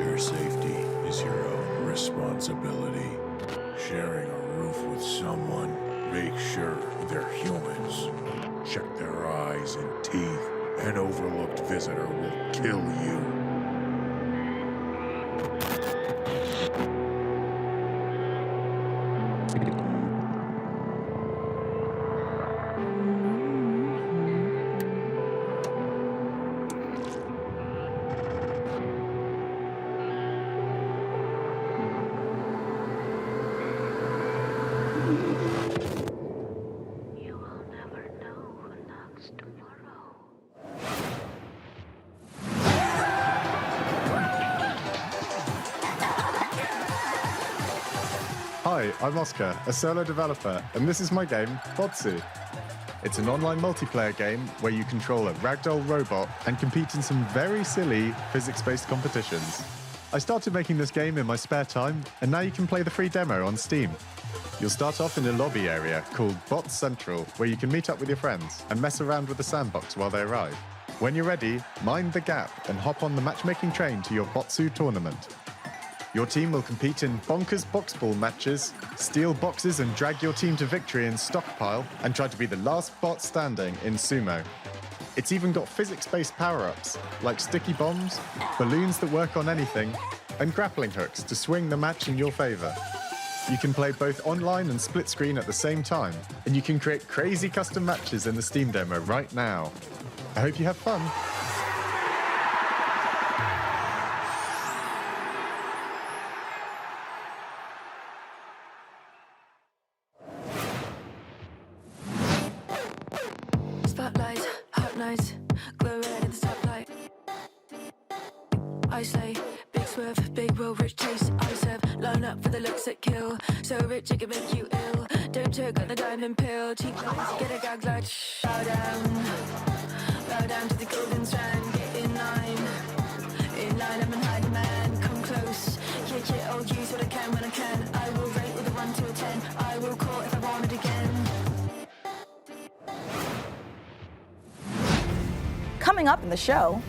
Your safety is your own responsibility. Sharing a roof with someone, make sure they're humans. Check their eyes and teeth. An overlooked visitor will kill you. You will never know who knocks Hi, I'm Oscar, a solo developer, and this is my game, Botsu. It's an online multiplayer game where you control a ragdoll robot and compete in some very silly physics-based competitions. I started making this game in my spare time, and now you can play the free demo on Steam. You'll start off in a lobby area called Bot Central, where you can meet up with your friends and mess around with the sandbox while they arrive. When you're ready, mind the gap and hop on the matchmaking train to your Botsu tournament. Your team will compete in bonkers boxball matches, steal boxes and drag your team to victory in Stockpile, and try to be the last bot standing in Sumo. It's even got physics-based power-ups, like sticky bombs, balloons that work on anything, and grappling hooks to swing the match in your favor. You can play both online and split screen at the same time, and you can create crazy custom matches in the Steam demo right now. I hope you have fun. Spotlight, hot nights, glow red at the stoplight. I say, big swerve, big roll, rich taste. I serve, line up for the looks that kill. So rich it can make you ill. Don't choke on the diamond pill. Cheap lights, get a gag light. Bow down to the golden strand. Get in line, I'm in high demand. Come close, yeah, I'll use what I can when I can. I will rate with a 1 to a 10. I will call if I want it again. Coming up in the show,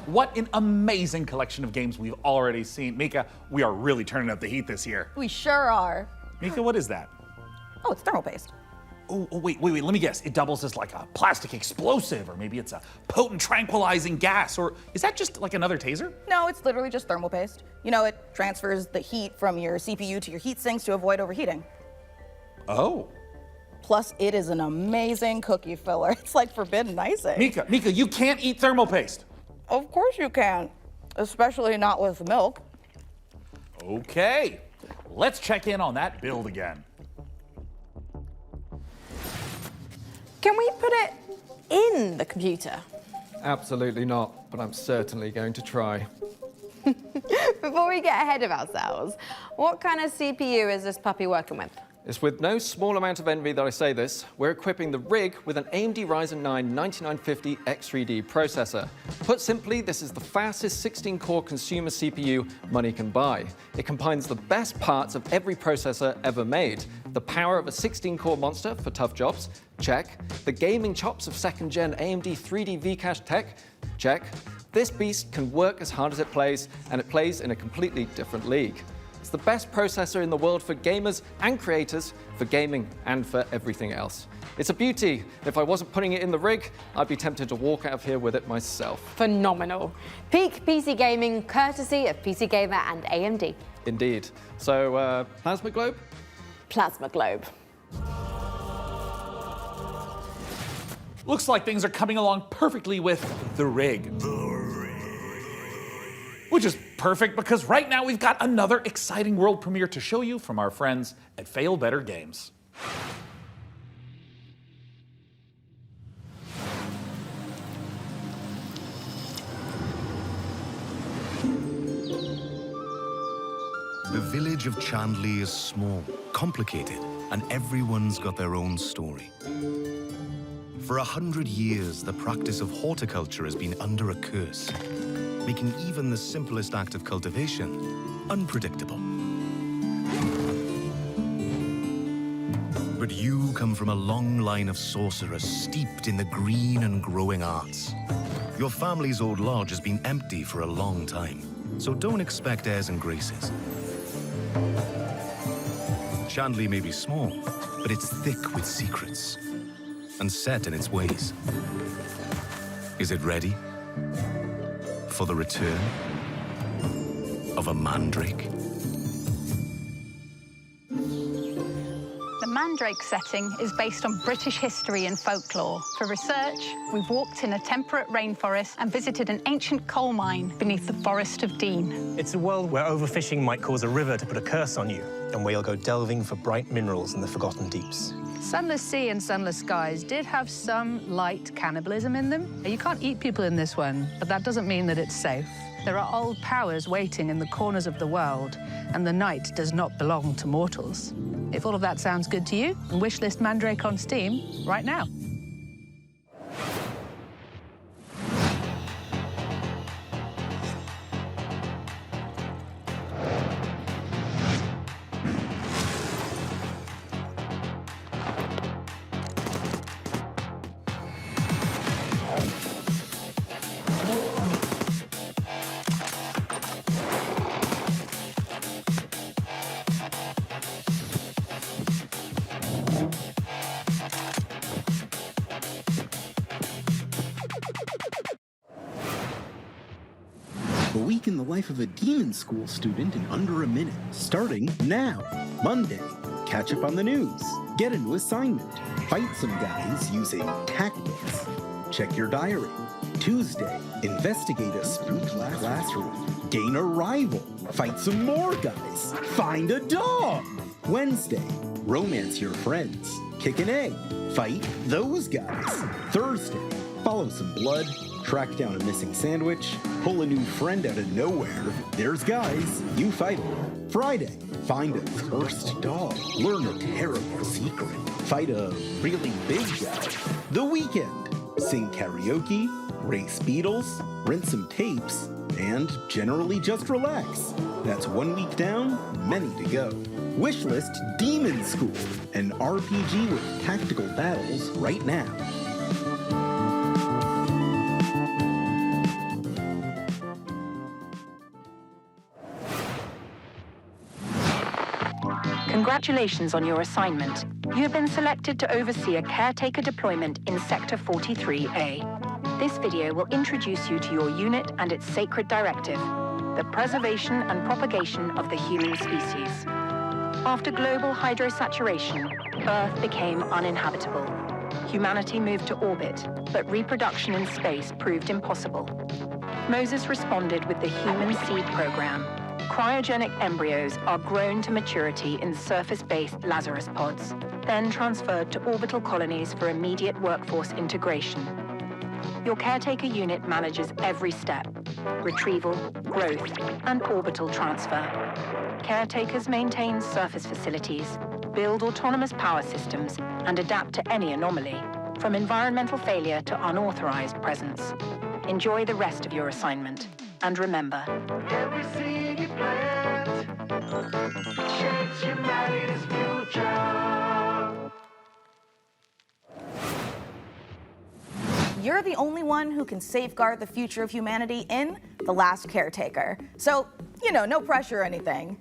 What an amazing collection of games we've already seen. Mica, we are really turning up the heat this year. we sure are. Mica, what is that? Oh, it's thermal paste. Oh, wait, let me guess. It doubles as like a plastic explosive, or maybe it's a potent tranquilizing gas, or is that just like another taser? No, it's literally just thermal paste. You know, it transfers the heat from your CPU to your heat sinks to avoid overheating. Oh. Plus, it is an amazing cookie filler. It's like forbidden icing. Mica, you can't eat thermal paste. Of course you can, especially not with milk. Okay, let's check in on that build again. Can we put it in the computer? Absolutely not, but I'm certainly going to try. Before we get ahead of ourselves, what kind of CPU is this puppy working with? It's with no small amount of envy that I say this. We're equipping the rig with an AMD Ryzen 9 9950 X3D processor. Put simply, this is the fastest 16-core consumer CPU money can buy. It combines the best parts of every processor ever made. The power of a 16-core monster for tough jobs, check. The gaming chops of second-gen AMD 3D V-Cache tech, check. This beast can work as hard as it plays, and it plays in a completely different league. It's the best processor in the world for gamers and creators, for gaming and for everything else. It's a beauty. If I wasn't putting it in the rig, I'd be tempted to walk out of here with it myself. Phenomenal. Peak PC gaming, courtesy of PC Gamer and AMD. Indeed. So, Plasma Globe? Plasma Globe. Looks like things are coming along perfectly with the rig. Which is perfect because right now we've got another exciting world premiere to show you from our friends at Fail Better Games. The village of Chandley is small, complicated, and everyone's got their own story. For 100 years, the practice of horticulture has been under a curse, making even the simplest act of cultivation unpredictable. But you come from a long line of sorcerers steeped in the green and growing arts. Your family's old lodge has been empty for a long time, so don't expect airs and graces. Chandley may be small, but it's thick with secrets and set in its ways. Is it ready for the return of a mandrake? The Mandrake setting is based on British history and folklore. For research, we've walked in a temperate rainforest and visited an ancient coal mine beneath the Forest of Dean. It's a world where overfishing might cause a river to put a curse on you, and where you'll go delving for bright minerals in the forgotten deeps. Sunless Sea and Sunless Skies did have some light cannibalism in them. You can't eat people in this one, but that doesn't mean that it's safe. There are old powers waiting in the corners of the world, and the night does not belong to mortals. If all of that sounds good to you, wishlist Mandrake on Steam right now. A week in the life of a demon school student in under a minute. Starting now. Monday, catch up on the news. Get a new assignment. Fight some guys using tactics. Check your diary. Tuesday, investigate a spooky classroom. Gain a rival. Fight some more guys. Find a dog. Wednesday, romance your friends. Kick an egg. Fight those guys. Thursday, follow some blood. Track down a missing sandwich, pull a new friend out of nowhere. There's guys, you fight them. Friday, find a cursed dog. Learn a terrible secret. Fight a really big guy. The weekend, sing karaoke, race beetles, rent some tapes, and generally just relax. That's 1 week down, many to go. Wishlist Demon School, an RPG with tactical battles right now. Congratulations on your assignment. You have been selected to oversee a caretaker deployment in Sector 43A. This video will introduce you to your unit and its sacred directive, the preservation and propagation of the human species. After global hydrosaturation, Earth became uninhabitable. Humanity moved to orbit, but reproduction in space proved impossible. Moses responded with the Human Seed Program. Cryogenic embryos are grown to maturity in surface-based Lazarus pods, then transferred to orbital colonies for immediate workforce integration. Your caretaker unit manages every step: retrieval, growth, and orbital transfer. Caretakers maintain surface facilities, build autonomous power systems, and adapt to any anomaly, from environmental failure to unauthorized presence. Enjoy the rest of your assignment, and remember, Every seed you plant shapes humanity's future. you're the only one who can safeguard the future of humanity in The Last Caretaker. So, you know, no pressure or anything.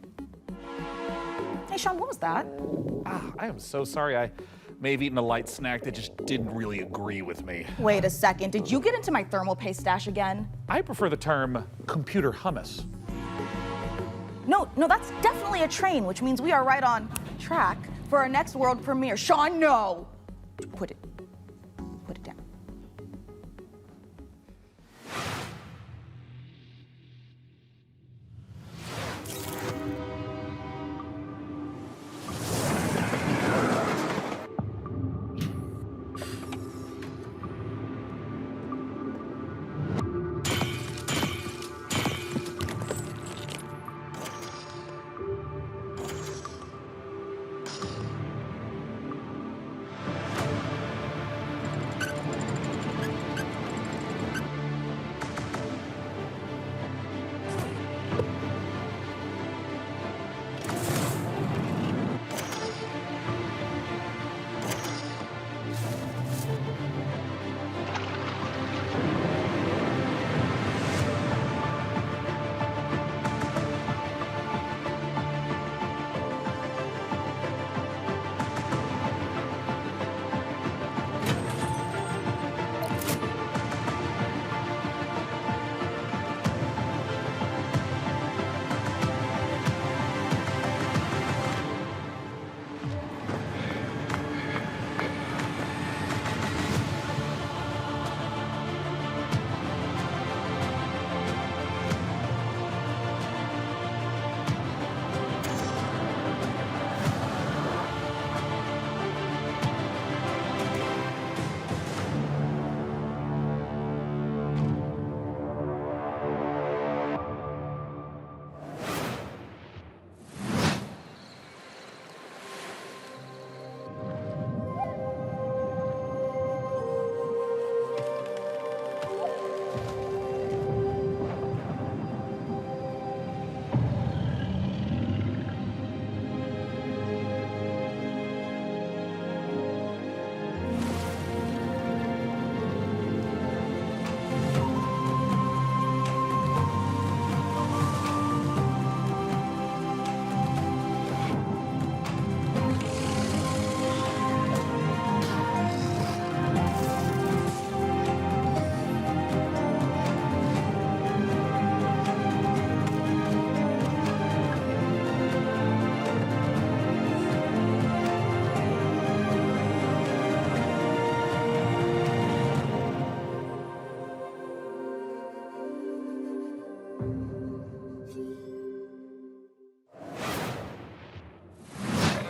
Hey, Sean, what was that? I am so sorry. I may have eaten a light snack that just didn't really agree with me. Wait a second, did you get into my thermal paste stash again? I prefer the term computer hummus. No, that's definitely a train, which means we are right on track for our next world premiere. Sean, no! Put it down.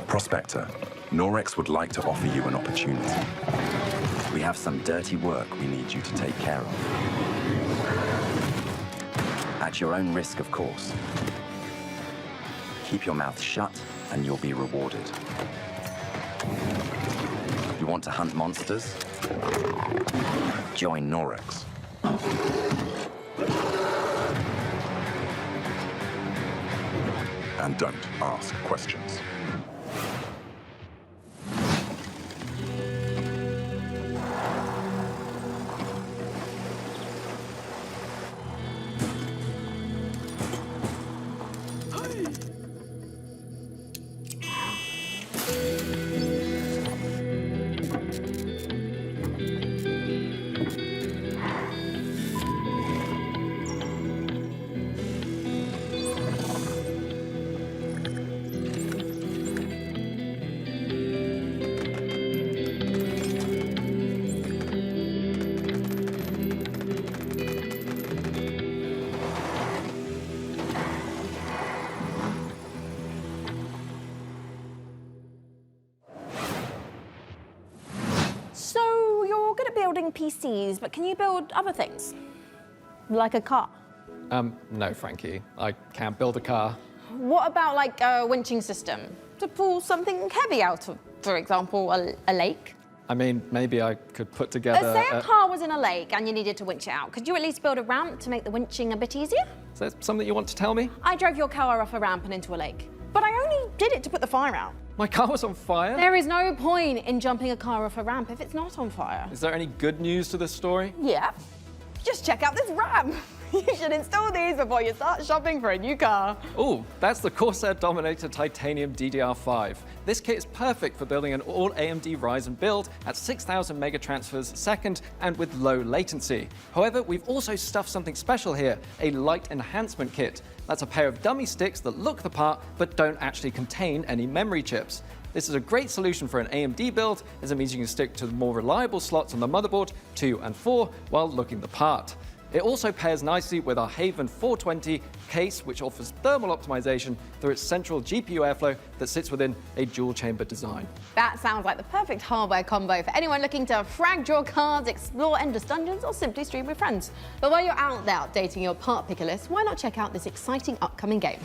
Prospector, Norex would like to offer you an opportunity. We have some dirty work we need you to take care of. At your own risk, of course. Keep your mouth shut and you'll be rewarded. You want to hunt monsters? Join Norex. And don't ask questions. Building PCs, but can you build other things? Like a car? No, Frankie. I can't build a car. What about like a winching system to pull something heavy out of, for example, a lake? I mean, maybe I could put together... Say a car was in a lake and you needed to winch it out. Could you at least build a ramp to make the winching a bit easier? Is that something you want to tell me? I drove your car off a ramp and into a lake. But I only did it to put the fire out. My car was on fire? There is no point in jumping a car off a ramp if it's not on fire. Is there any good news to this story? Yeah. Just check out this ramp. You should install these before you start shopping for a new car. Oh, that's the Corsair Dominator Titanium DDR5. This kit is perfect for building an all AMD Ryzen build at 6,000 megatransfers a second and with low latency. However, we've also stuffed something special here, a light enhancement kit. That's a pair of dummy sticks that look the part but don't actually contain any memory chips. This is a great solution for an AMD build, as it means you can stick to the more reliable slots on the motherboard 2 and 4 while looking the part. It also pairs nicely with our Haven 420 case, which offers thermal optimization through its central GPU airflow that sits within a dual-chamber design. That sounds like the perfect hardware combo for anyone looking to frag draw cards, explore endless dungeons, or simply stream with friends. But while you're out there updating your part picker list, why not check out this exciting upcoming game?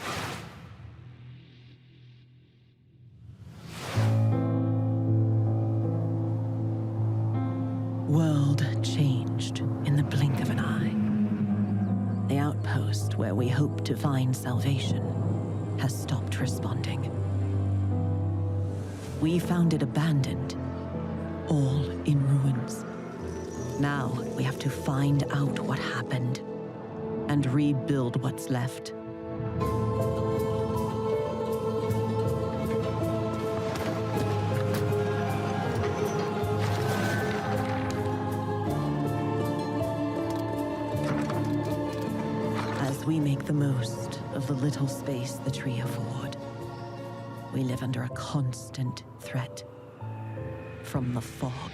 World changed in the blink of an eye. The outpost where we hoped to find salvation has stopped responding. We found it abandoned, all in ruins. Now we have to find out what happened and rebuild what's left. We make the most of the little space the tree afford. We live under a constant threat from the fog.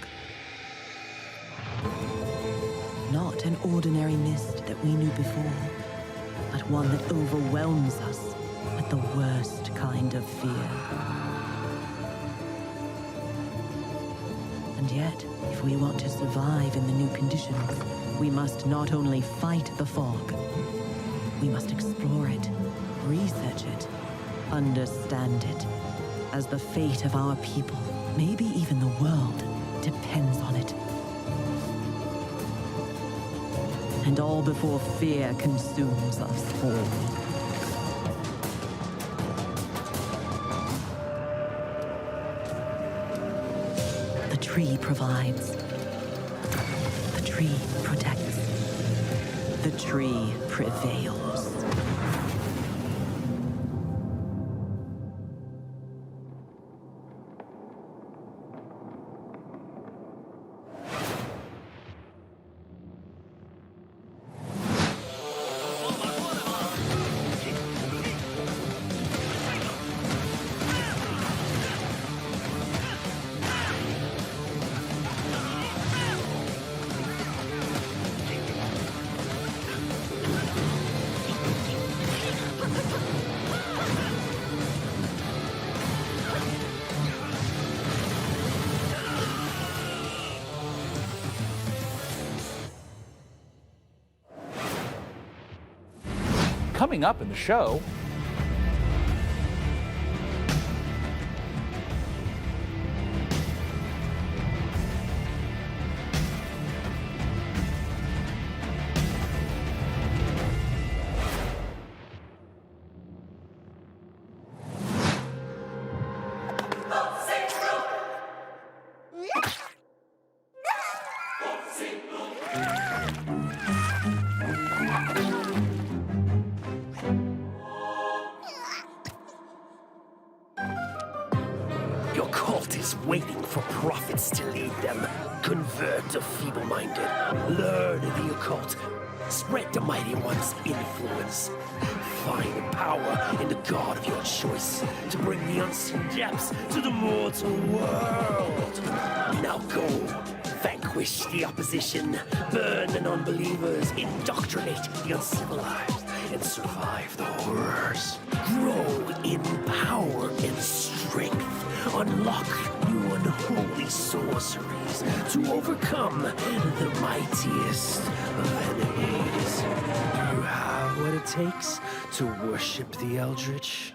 Not an ordinary mist that we knew before, but one that overwhelms us with the worst kind of fear. And yet, if we want to survive in the new conditions, we must not only fight the fog, we must explore it, research it, understand it, as the fate of our people, maybe even the world, depends on it. And all before fear consumes us all. The tree provides. The tree protects. The tree prevails. Coming up in the show, waiting for prophets to lead them. Convert the feeble-minded. Learn the occult. Spread the mighty one's influence. Find power in the god of your choice to bring the unseen depths to the mortal world. Now go. Vanquish the opposition. Burn the non-believers. Indoctrinate the uncivilized. And survive the horrors. Grow in power and strength. Unlock new unholy sorceries to overcome the mightiest of enemies. You have what it takes to worship the Eldritch.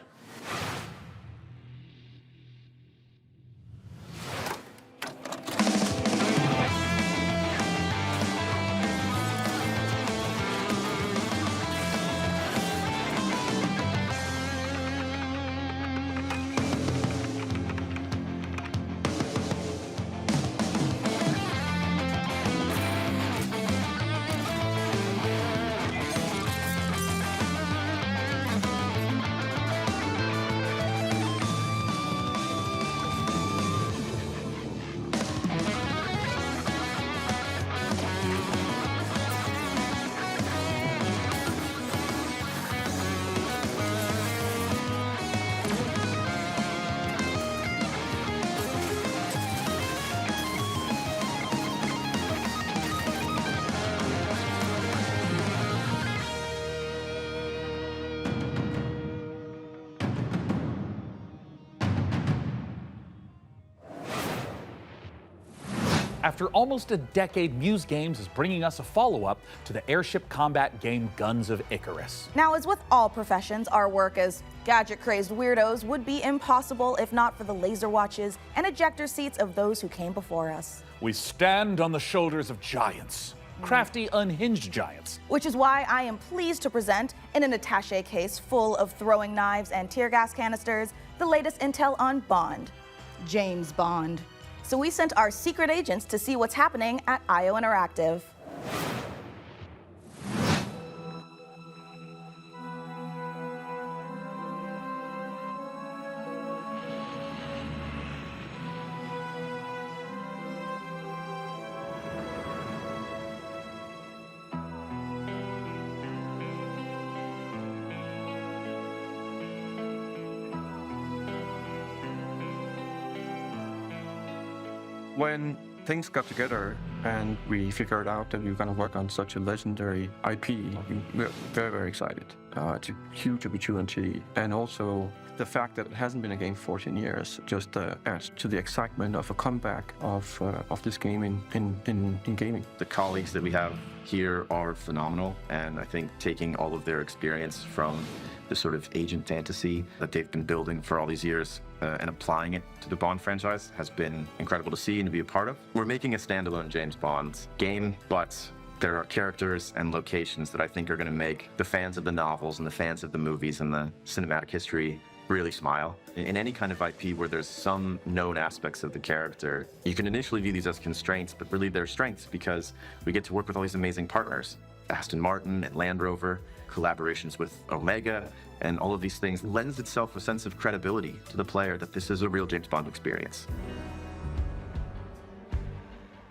After almost a decade, Muse Games is bringing us a follow-up to the airship combat game Guns of Icarus. Now, as with all professions, our work as gadget-crazed weirdos would be impossible if not for the laser watches and ejector seats of those who came before us. We stand on the shoulders of giants, crafty, unhinged giants. Which is why I am pleased to present, in an attaché case full of throwing knives and tear gas canisters, the latest intel on Bond, James Bond. So we sent our secret agents to see what's happening at IO Interactive. When things got together and we figured out that we were going to work on such a legendary IP, we're very, very excited. It's a huge opportunity. And also the fact that it hasn't been a game for 14 years just adds to the excitement of a comeback of this game in gaming. The colleagues that we have here are phenomenal, and I think taking all of their experience from the sort of agent fantasy that they've been building for all these years and applying it to the Bond franchise has been incredible to see and to be a part of. We're making a standalone James Bond game, but there are characters and locations that I think are going to make the fans of the novels and the fans of the movies and the cinematic history really smile. In any kind of IP where there's some known aspects of the character, you can initially view these as constraints, but really they're strengths because we get to work with all these amazing partners. Aston Martin and Land Rover, collaborations with Omega, and all of these things lends itself a sense of credibility to the player that this is a real James Bond experience.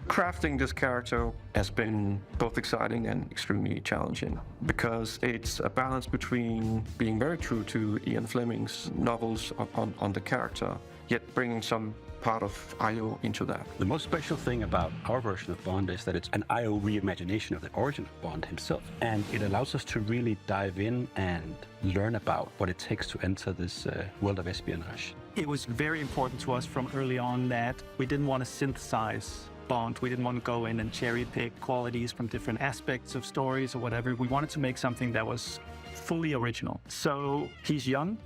Crafting this character has been both exciting and extremely challenging because it's a balance between being very true to Ian Fleming's novels on the character, yet bringing some part of IO into that. The most special thing about our version of Bond is that it's an IO reimagination of the origin of Bond himself. And it allows us to really dive in and learn about what it takes to enter this world of espionage. It was very important to us from early on that we didn't want to synthesize Bond. We didn't want to go in and cherry pick qualities from different aspects of stories or whatever. We wanted to make something that was fully original. So he's young.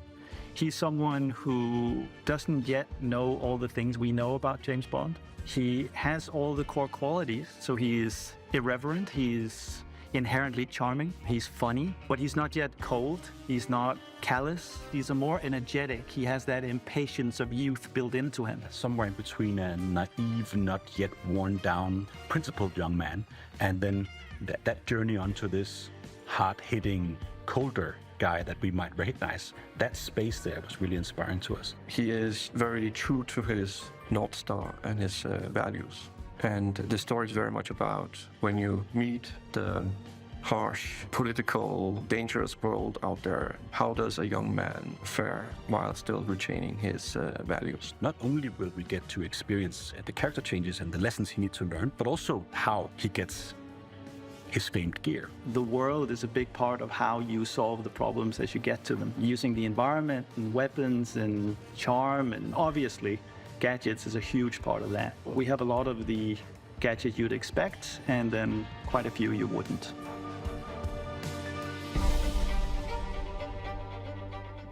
He's someone who doesn't yet know all the things we know about James Bond. He has all the core qualities. So he is irreverent. He's inherently charming. He's funny, but he's not yet cold. He's not callous. He's a more energetic. He has that impatience of youth built into him. Somewhere in between a naive, not yet worn down, principled young man, and then that journey onto this hard-hitting, colder guy that we might recognize. That space there was really inspiring to us. He is very true to his North Star and his values. And the story is very much about when you meet the harsh, political, dangerous world out there, how does a young man fare while still retaining his values? Not only will we get to experience the character changes and the lessons he needs to learn, but also how he gets his famed gear. The world is a big part of how you solve the problems as you get to them. Using the environment and weapons and charm, and obviously gadgets is a huge part of that. We have a lot of the gadgets you'd expect and then quite a few you wouldn't.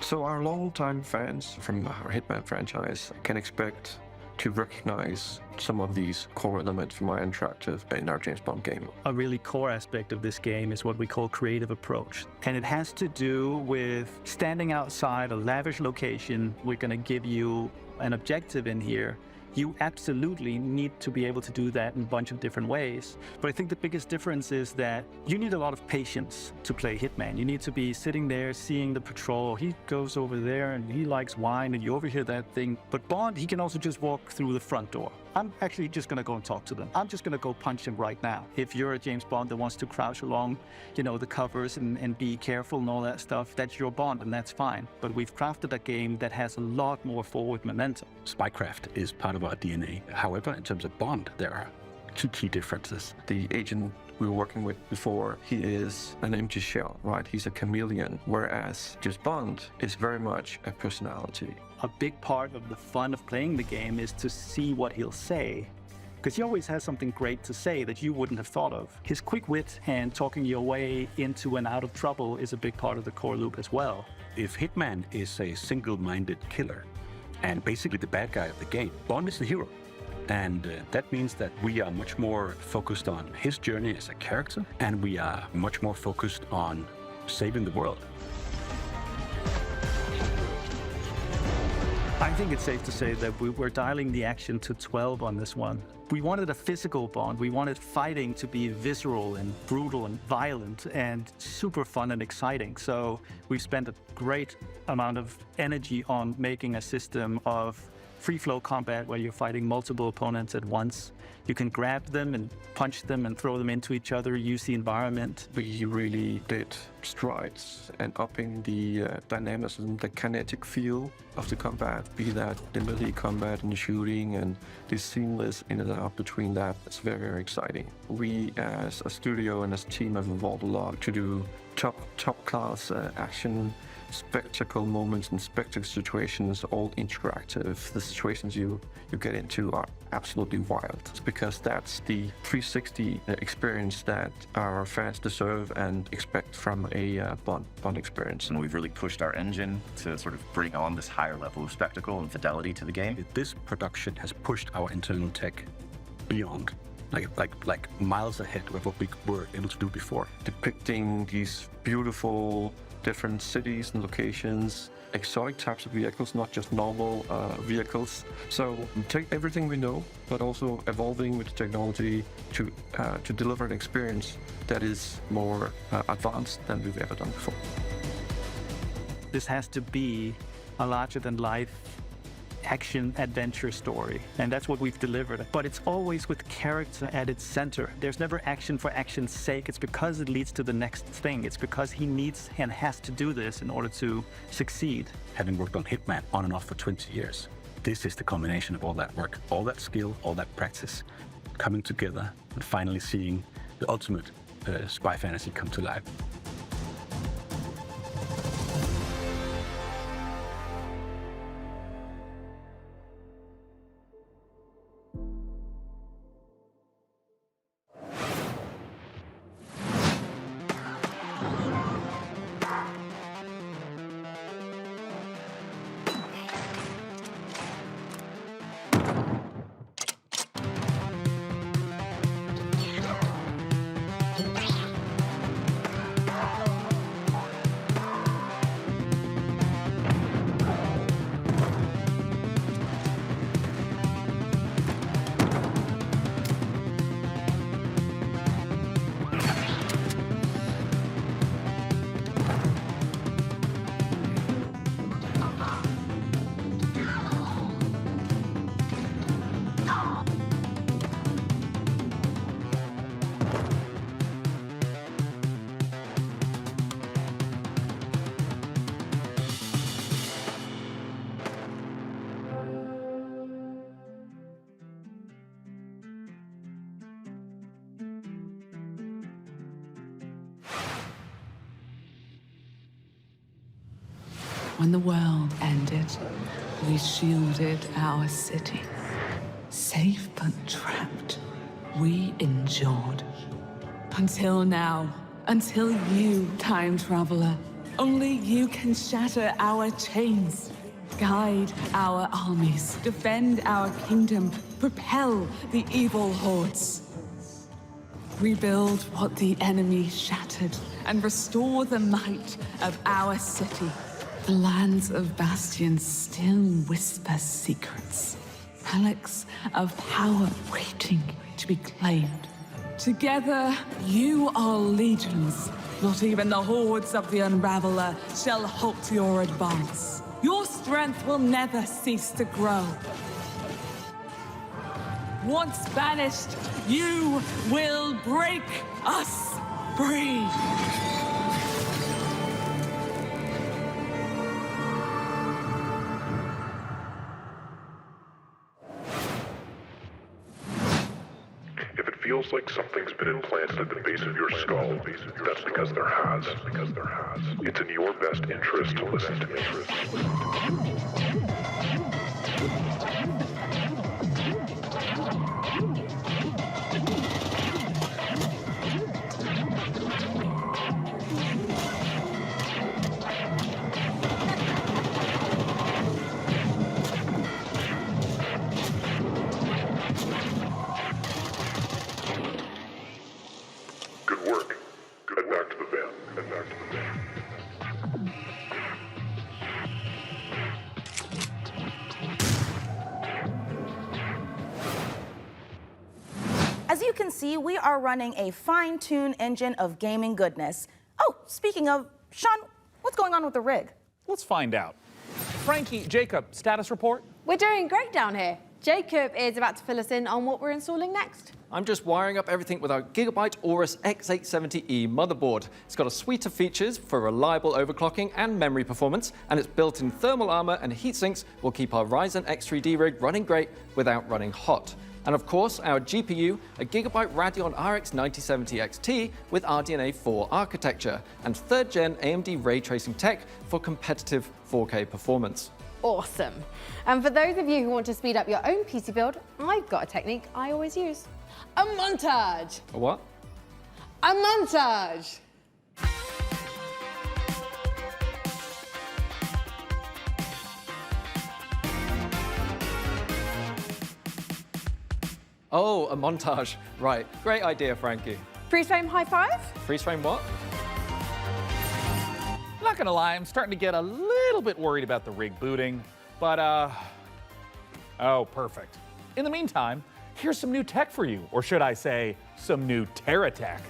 So our longtime fans from our Hitman franchise can expect to recognize some of these core elements from our interactive in our James Bond game. A really core aspect of this game is what we call creative approach. And it has to do with standing outside a lavish location. We're going to give you an objective in here. You absolutely need to be able to do that in a bunch of different ways. But I think the biggest difference is that you need a lot of patience to play Hitman. You need to be sitting there seeing the patrol. He goes over there and he likes wine and you overhear that thing. But Bond, he can also just walk through the front door. I'm actually just going to go and talk to them. I'm just going to go punch him right now. If you're a James Bond that wants to crouch along, the covers and be careful and all that stuff, that's your Bond and that's fine. But we've crafted a game that has a lot more forward momentum. Spycraft is part of our DNA. However, in terms of Bond, there are two key differences. The agent we were working with before, he is an empty shell, right? He's a chameleon, whereas James Bond is very much a personality. A big part of the fun of playing the game is to see what he'll say because he always has something great to say that you wouldn't have thought of. His quick wit and talking your way into and out of trouble is a big part of the core loop as well. If Hitman is a single-minded killer and basically the bad guy of the game, Bond is the hero. And that means that we are much more focused on his journey as a character, and we are much more focused on saving the world. I think it's safe to say that we're dialing the action to 12 on this one. We wanted a physical Bond. We wanted fighting to be visceral and brutal and violent and super fun and exciting. So we've spent a great amount of energy on making a system of free-flow combat where you're fighting multiple opponents at once. You can grab them and punch them and throw them into each other, use the environment. We really did strides and upping the dynamism, the kinetic feel of the combat, be that the melee combat and the shooting and the seamless in and out between that. It's very, very exciting. We as a studio and as a team have evolved a lot to do top-class action, spectacle moments and spectacle situations, all interactive. The situations you get into are absolutely wild. It's because that's the 360 experience that our fans deserve and expect from a Bond experience. And we've really pushed our engine to sort of bring on this higher level of spectacle and fidelity to the game. This production has pushed our internal tech beyond. Like miles ahead of what we were able to do before. Depicting these beautiful different cities and locations, exotic types of vehicles, not just normal vehicles. So take everything we know, but also evolving with technology to deliver an experience that is more advanced than we've ever done before. This has to be a larger-than-life action-adventure story, and that's what we've delivered. But it's always with character at its center. There's never action for action's sake. It's because it leads to the next thing. It's because he needs and has to do this in order to succeed. Having worked on Hitman on and off for 20 years, this is the combination of all that work, all that skill, all that practice, coming together and finally seeing the ultimate spy fantasy come to life. When the world ended, we shielded our city. Safe but trapped, we endured. Until now, until you, time traveler, only you can shatter our chains, guide our armies, defend our kingdom, propel the evil hordes. Rebuild what the enemy shattered and restore the might of our city. The lands of Bastion still whisper secrets. Relics of power waiting to be claimed. Together, you are legions. Not even the hordes of the Unraveler shall halt your advance. Your strength will never cease to grow. Once banished, you will break us free. If it feels like something's been implanted at the base of your skull, that's because there has. It's in your best interest to listen to me. As you can see, we are running a fine-tuned engine of gaming goodness. Oh, speaking of, Sean, what's going on with the rig? Let's find out. Frankie, Jacob, status report? We're doing great down here. Jacob is about to fill us in on what we're installing next. I'm just wiring up everything with our Gigabyte Aorus X870E motherboard. It's got a suite of features for reliable overclocking and memory performance, and its built-in thermal armor and heat sinks will keep our Ryzen X3D rig running great without running hot. And of course, our GPU, a Gigabyte Radeon RX 9070 XT with RDNA 4 architecture, and 3rd gen AMD ray tracing tech for competitive 4K performance. Awesome. And for those of you who want to speed up your own PC build, I've got a technique I always use. A montage. A what? A montage. Oh, a montage. Right. Great idea, Frankie. Freeze frame high five? Freeze frame what? Not gonna lie, I'm starting to get a little bit worried about the rig booting, but oh, perfect. In the meantime, here's some new tech for you, or should I say, some new Terra tech.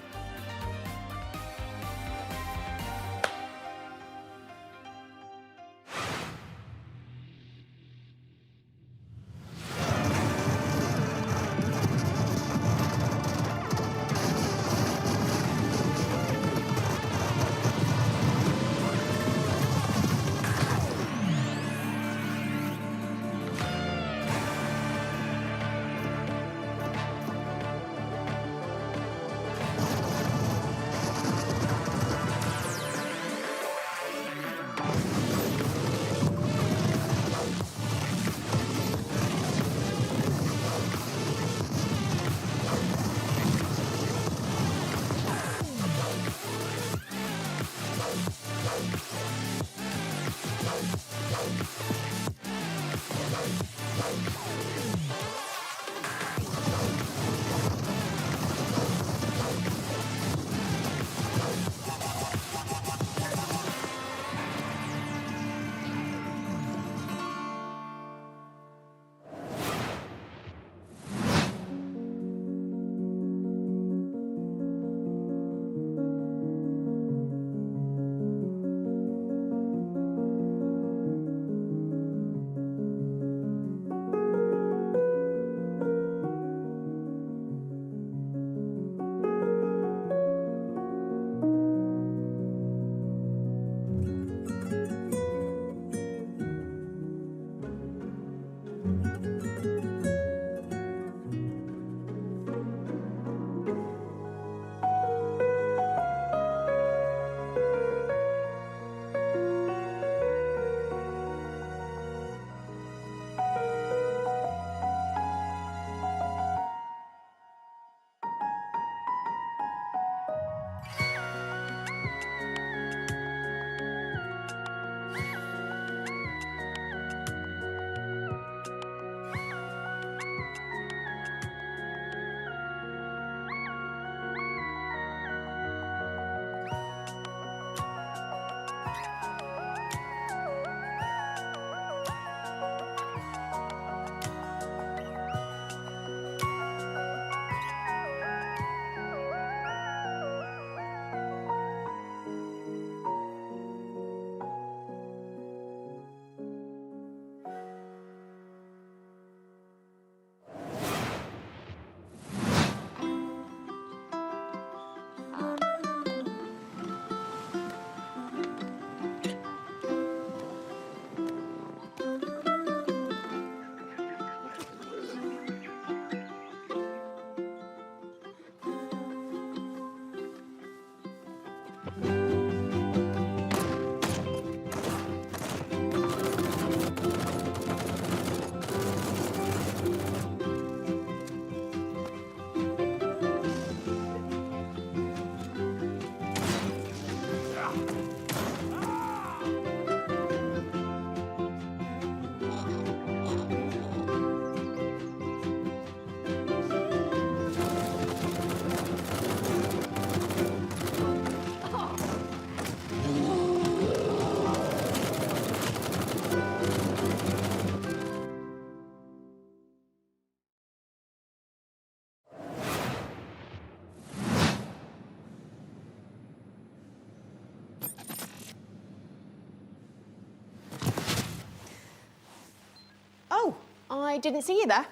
I didn't see you there.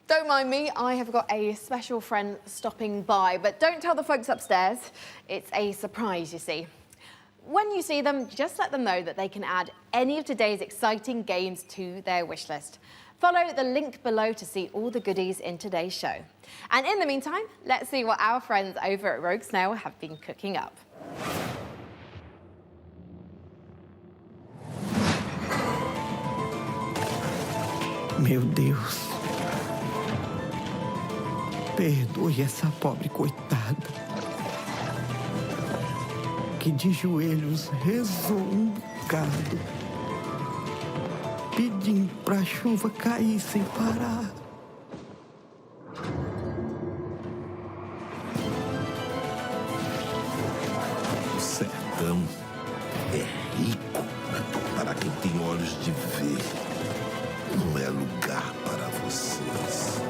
Don't mind me, I have got a special friend stopping by, but don't tell the folks upstairs. It's a surprise, you see. When you see them, just let them know that they can add any of today's exciting games to their wish list. Follow the link below to see all the goodies in today's show. And in the meantime, let's see what our friends over at Rogue Snail have been cooking up. Meu Deus. Perdoe essa pobre coitada, que de joelhos rezou bocado, pedindo pra chuva cair sem parar. O sertão é rico para quem tem olhos de ver. Não é lugar para vocês.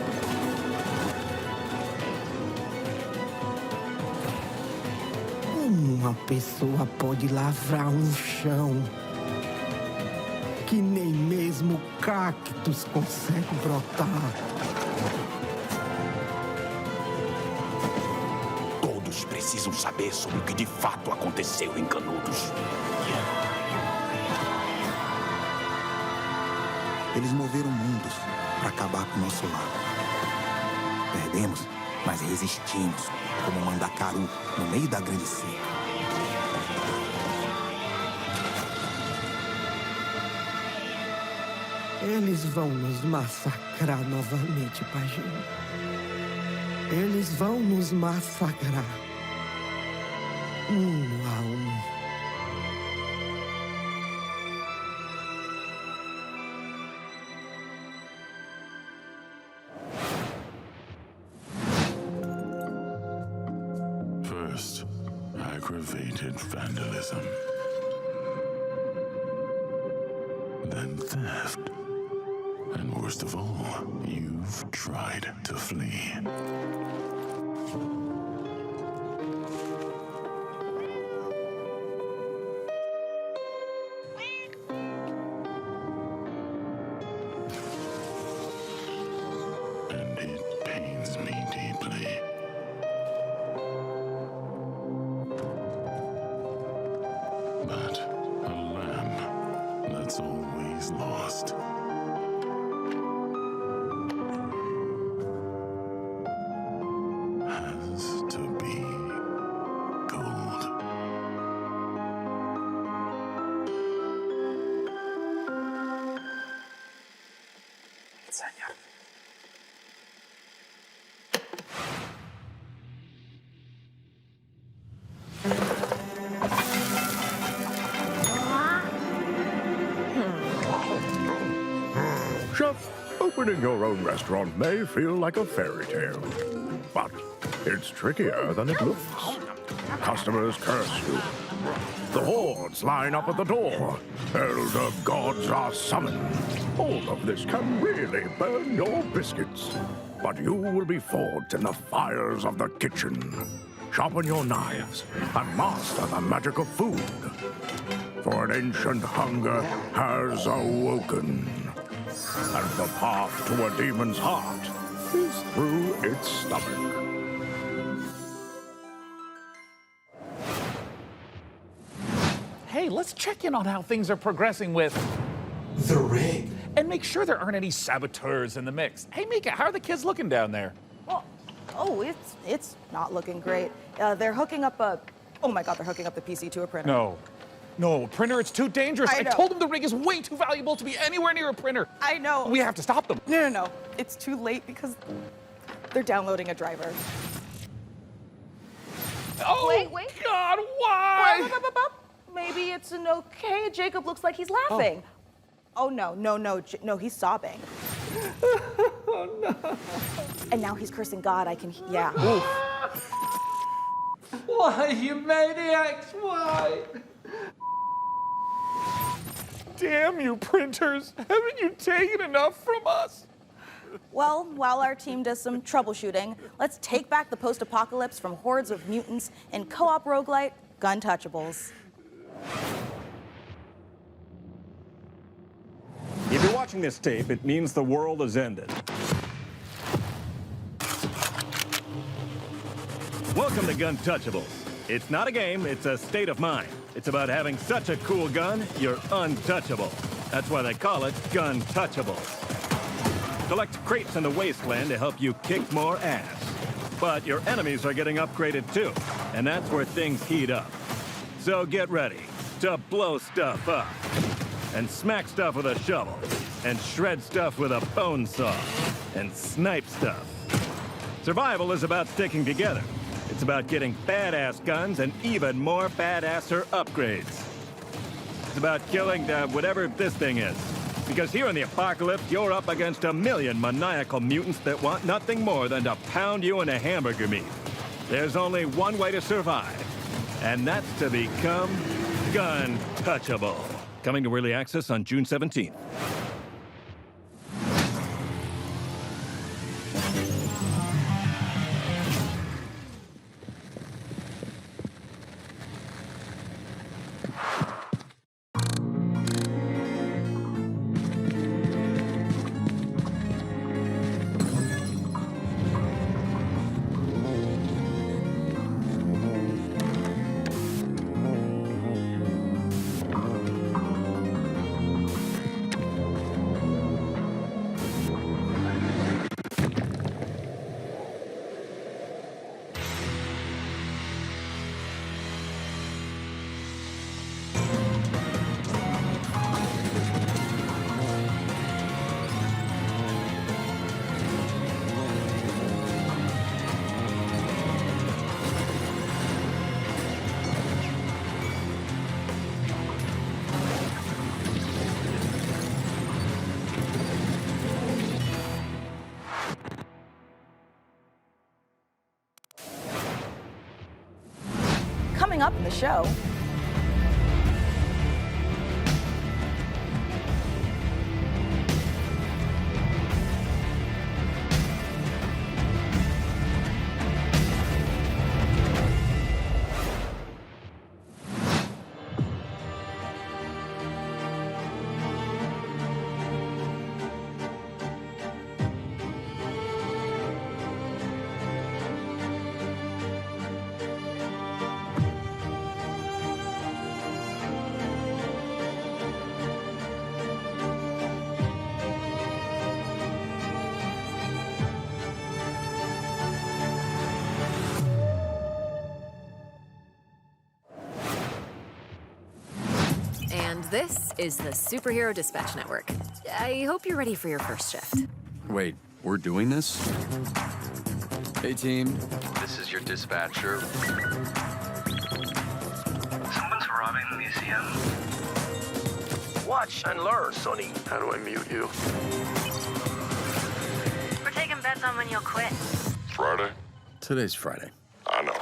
Uma pessoa pode lavrar um chão que nem mesmo cactos consegue brotar. Todos precisam saber sobre o que de fato aconteceu em Canudos. Eles moveram mundos para acabar com o nosso lar. Perdemos, mas resistimos, como Mandacaru no meio da grande seca. Eles vão nos massacrar novamente, Pajinho. Eles vão nos massacrar. Um a um. First, aggravated vandalism. Then theft. And worst of all, you've tried to flee. And it pains me deeply. But a lamb that's always lost. Has to be gold. Chef, opening your own restaurant may feel like a fairy tale, but it's trickier than it looks. Customers curse you. The hordes line up at the door. Elder gods are summoned. All of this can really burn your biscuits, but you will be forged in the fires of the kitchen. Sharpen your knives and master the magic of food, for an ancient hunger has awoken. And the path to a demon's heart is through its stomach. Hey, let's check in on how things are progressing with the rig. And make sure there aren't any saboteurs in the mix. Hey, Mica, how are the kids looking down there? Well, it's not looking great. They're hooking up a... Oh my God, they're hooking up the PC to a printer. No, a printer, it's too dangerous. I know. told them the rig is way too valuable to be anywhere near a printer. I know. We have to stop them. No. It's too late because they're downloading a driver. Oh, Wait. God, why? Maybe it's an okay. Jacob looks like he's laughing. Oh, no, he's sobbing. Oh, no. And now he's cursing God. Yeah. Why, you maniacs? Why? Damn you, printers. Haven't you taken enough from us? Well, while our team does some troubleshooting, let's take back the post-apocalypse from hordes of mutants in co-op roguelite Guntouchables. If you're watching this tape, it means the world has ended. Welcome to Gun Touchables. It's not a game, it's a state of mind. It's about having such a cool gun, you're untouchable. That's why they call it Gun Touchables. Collect crates in the wasteland to help you kick more ass. But your enemies are getting upgraded too, and that's where things heat up. So get ready to blow stuff up, and smack stuff with a shovel, and shred stuff with a bone saw, and snipe stuff. Survival is about sticking together. It's about getting badass guns and even more badasser upgrades. It's about killing whatever this thing is. Because here in the apocalypse, you're up against a million maniacal mutants that want nothing more than to pound you into hamburger meat. There's only one way to survive, and that's to become Gun Touchable. Coming to early access on June 17th. Coming up in the show, And this is the Superhero Dispatch Network. I hope you're ready for your first shift. Wait, we're doing this? Hey team, this is your dispatcher. Someone's robbing the museum. Watch and learn, Sonny. How do I mute you? We're taking bets on when you'll quit. Friday? Today's Friday. I know.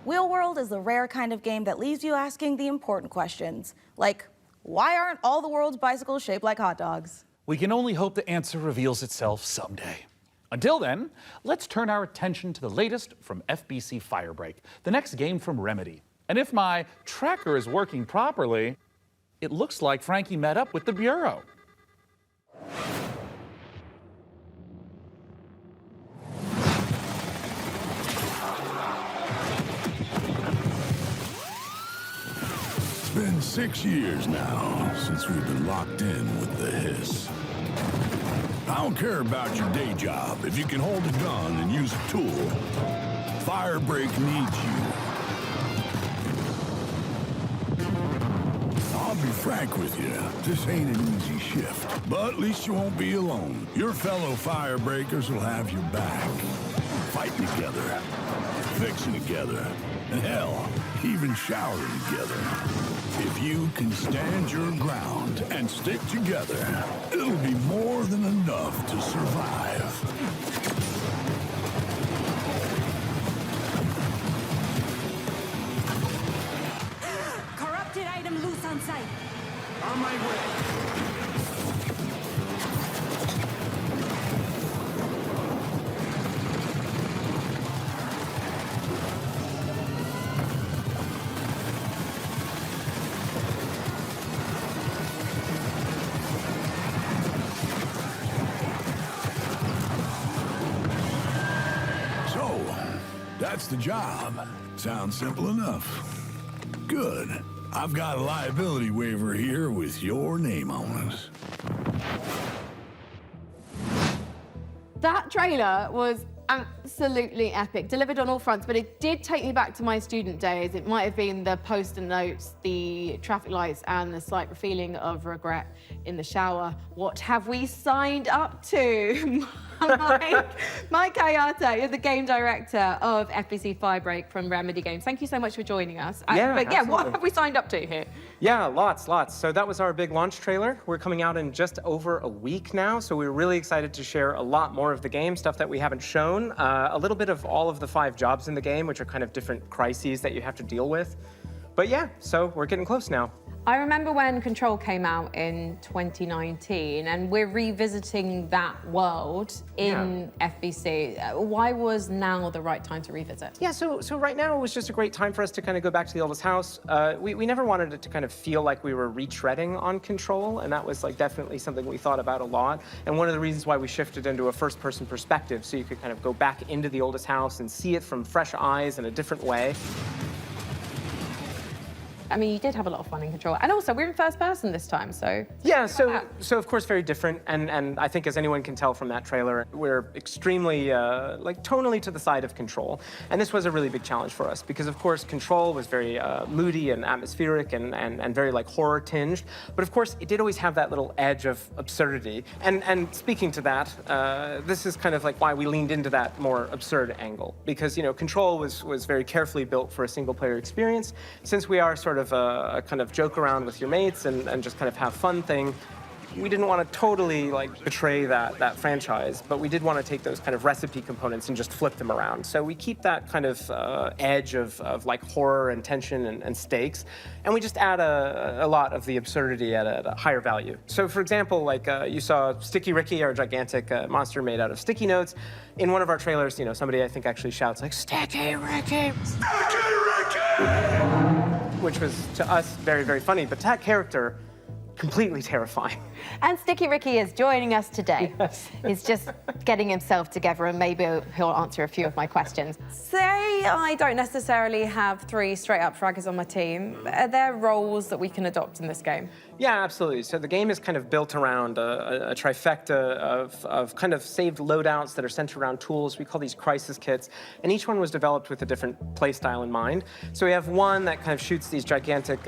Wheel World is the rare kind of game that leaves you asking the important questions, like, why aren't all the world's bicycles shaped like hot dogs? We can only hope the answer reveals itself someday. Until then, let's turn our attention to the latest from FBC Firebreak, the next game from Remedy. And if my tracker is working properly, it looks like Frankie met up with the Bureau. 6 years now since we've been locked in with the hiss. I don't care about your day job if you can hold a gun and use a tool. Firebreak needs you. I'll be frank with you, this ain't an easy shift. But at least you won't be alone. Your fellow Firebreakers will have your back. Fighting together, fixing together, and hell, even showering together. If you can stand your ground and stick together, it'll be more than enough to survive. Corrupted item loose on site. On my way. That's the job. Sounds simple enough. Good. I've got a liability waiver here with your name on it. That trailer was absolutely epic, delivered on all fronts, but it did take me back to my student days. It might have been the post-it notes, the traffic lights, and the slight feeling of regret in the shower. What have we signed up to? Mike Kayata, you're the game director of FBC Firebreak from Remedy Games. Thank you so much for joining us. What have we signed up to here? Yeah, lots. So that was our big launch trailer. We're coming out in just over a week now, so we're really excited to share a lot more of the game, stuff that we haven't shown, a little bit of all of the 5 jobs in the game, which are kind of different crises that you have to deal with. But yeah, so we're getting close now. I remember when Control came out in 2019, and we're revisiting that world in FBC. Why was now the right time to revisit? Yeah, so right now it was just a great time for us to kind of go back to the oldest house. We never wanted it to kind of feel like we were retreading on Control, and that was like definitely something we thought about a lot. And one of the reasons why we shifted into a first-person perspective, so you could kind of go back into the oldest house and see it from fresh eyes in a different way. I mean, you did have a lot of fun in Control. And also, we're in first person this time, so... Yeah, so of course, very different. And I think as anyone can tell from that trailer, we're extremely, tonally to the side of Control. And this was a really big challenge for us because, of course, Control was very moody and atmospheric and very, horror tinged. But, of course, it did always have that little edge of absurdity. And speaking to that, this is kind of why we leaned into that more absurd angle. Because, Control was very carefully built for a single-player experience. Since we are sort of a kind of joke around with your mates and just kind of have fun thing, we didn't want to totally betray that franchise, but we did want to take those kind of recipe components and just flip them around. So we keep that kind of edge of horror and tension and stakes, and we just add a lot of the absurdity at a higher value. So for example, you saw Sticky Ricky, our gigantic monster made out of sticky notes. In one of our trailers, somebody I think actually shouts Sticky Ricky! Sticky Ricky! Which was, to us, very, very funny, but to that character, completely terrifying. And Sticky Ricky is joining us today. Yes. He's just getting himself together, and maybe he'll answer a few of my questions. Say I don't necessarily have 3 straight-up fraggers on my team. Are there roles that we can adopt in this game? Yeah, absolutely. So the game is kind of built around a trifecta of kind of saved loadouts that are centered around tools. We call these crisis kits, and each one was developed with a different play style in mind. So we have one that kind of shoots these gigantic,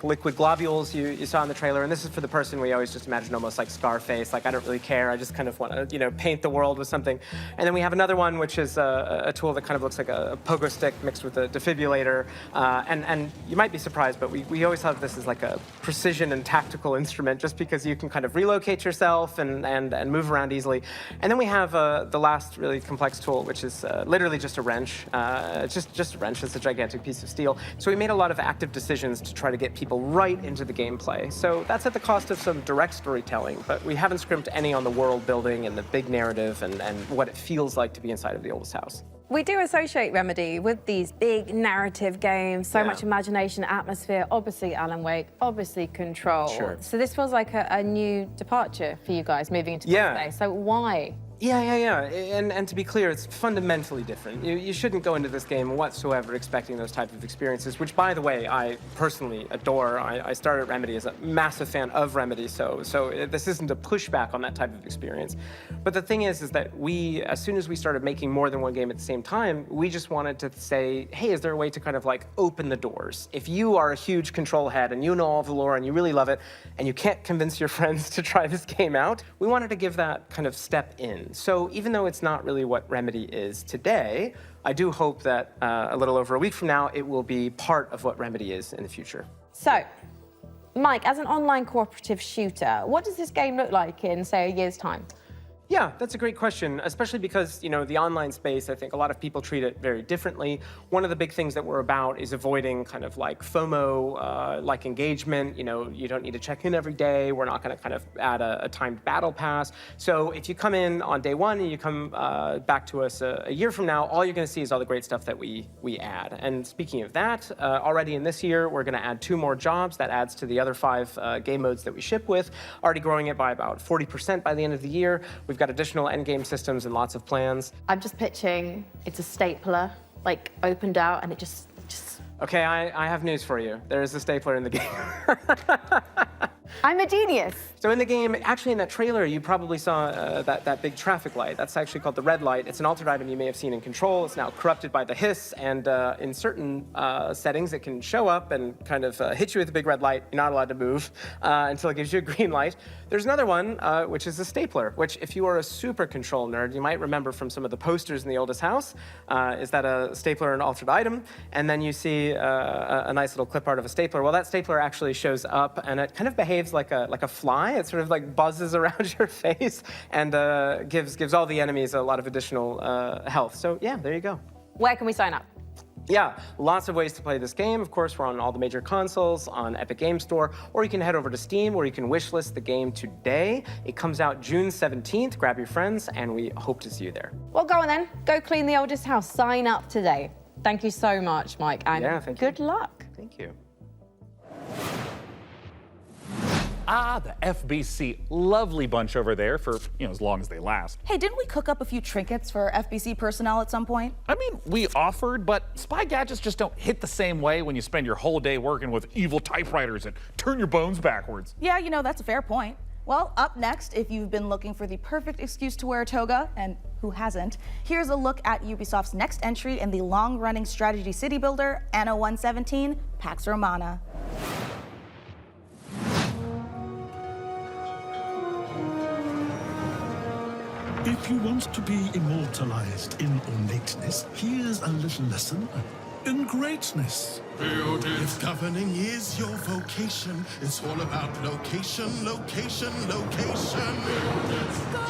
liquid globules you saw in the trailer, and this is for the person we always just imagine almost like Scarface, I don't really care, I just kind of want to, paint the world with something. And then we have another one, which is a tool that kind of looks like a pogo stick mixed with a defibrillator, and you might be surprised, but we always have this as a precision and tactical instrument, just because you can kind of relocate yourself and move around easily. And then we have the last really complex tool, which is literally just a wrench. It's just a wrench. It's a gigantic piece of steel. So we made a lot of active decisions to try to get people right into the gameplay. So that's at the cost of some direct storytelling, but we haven't scrimped any on the world building and the big narrative and what it feels like to be inside of the oldest house. We do associate Remedy with these big narrative games, so much imagination, atmosphere, obviously Alan Wake, obviously Control. Sure. So this feels like a new departure for you guys moving into this space. So why Yeah. And to be clear, it's fundamentally different. You shouldn't go into this game whatsoever expecting those type of experiences, which, by the way, I personally adore. I started Remedy as a massive fan of Remedy, so this isn't a pushback on that type of experience. But the thing is that we, as soon as we started making more than one game at the same time, we just wanted to say, hey, is there a way to kind of like open the doors? If you are a huge Control head and you know all of the lore and you really love it, and you can't convince your friends to try this game out, we wanted to give that kind of step in. So even though it's not really what Remedy is today, I do hope that a little over a week from now, it will be part of what Remedy is in the future. So, Mike, as an online cooperative shooter, what does this game look like in, say, a year's time? Yeah, that's a great question, especially because, the online space, I think a lot of people treat it very differently. One of the big things that we're about is avoiding kind of like FOMO, like engagement. You don't need to check in every day. We're not going to kind of add a timed battle pass. So if you come in on day one and you come back to us a year from now, all you're going to see is all the great stuff that we add. And speaking of that, already in this year, we're going to add 2 more jobs. That adds to the other 5 game modes that we ship with, already growing it by about 40% by the end of the year. We've got additional endgame systems and lots of plans. I'm just pitching it's a stapler, like opened out, and it just... Okay, I have news for you. There is a stapler in the game. I'm a genius. So in the game, actually in that trailer, you probably saw that big traffic light. That's actually called the red light. It's an altered item you may have seen in Control. It's now corrupted by the hiss, and in certain settings, it can show up and kind of hit you with a big red light. You're not allowed to move until it gives you a green light. There's another one, which is a stapler, which if you are a super Control nerd, you might remember from some of the posters in the oldest house, is that a stapler an altered item, and then you see a nice little clip art of a stapler. Well, that stapler actually shows up, and it kind of behaves like a fly. It sort of like buzzes around your face and gives all the enemies a lot of additional health. So yeah, there you go. Where can we sign up? Yeah, lots of ways to play this game. Of course, we're on all the major consoles, on Epic Game Store, or you can head over to Steam where you can wishlist the game today. It comes out June 17th. Grab your friends, and we hope to see you there. Well, go on then. Go clean the oldest house. Sign up today. Thank you so much, Mike, and good luck. Thank you. The FBC. Lovely bunch over there for, as long as they last. Hey, didn't we cook up a few trinkets for FBC personnel at some point? I mean, we offered, but spy gadgets just don't hit the same way when you spend your whole day working with evil typewriters and turn your bones backwards. Yeah, that's a fair point. Well, up next, if you've been looking for the perfect excuse to wear a toga, and who hasn't, here's a look at Ubisoft's next entry in the long-running strategy city builder, Anno 117, Pax Romana. If you want to be immortalized in ornateness, here's a little lesson in greatness. If governing is your vocation, it's all about location, location, location. Go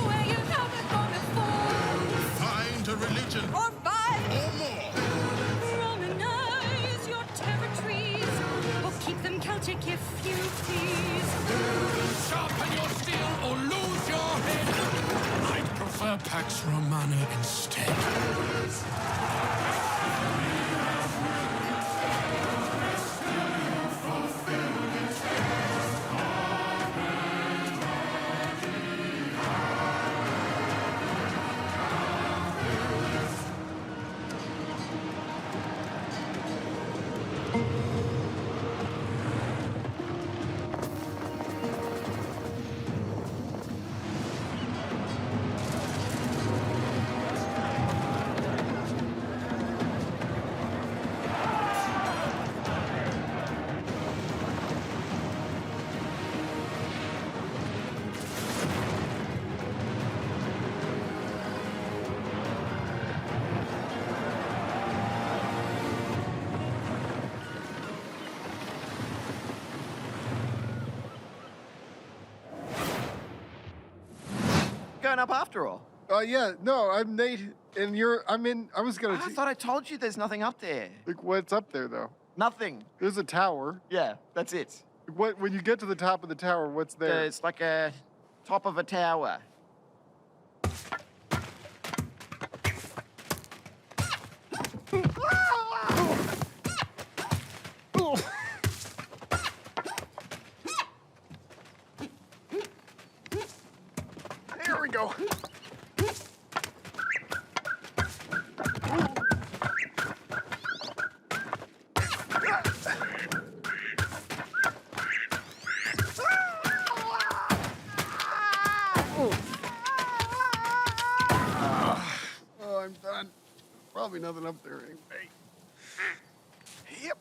where you haven't gone before. Find a religion Or 5 or more. Romanize your territories, or keep them Celtic if you please. Sharpen your steel or lose your head. I'd prefer Pax Romana instead. Going up after all. Yeah, no, I'm Nate, and I was gonna... I thought I told you there's nothing up there. Like, what's up there, though? Nothing. There's a tower. Yeah, that's it. When you get to the top of the tower, what's there? It's like a top of a tower. Here we go. probably nothing up there anyway. Yep.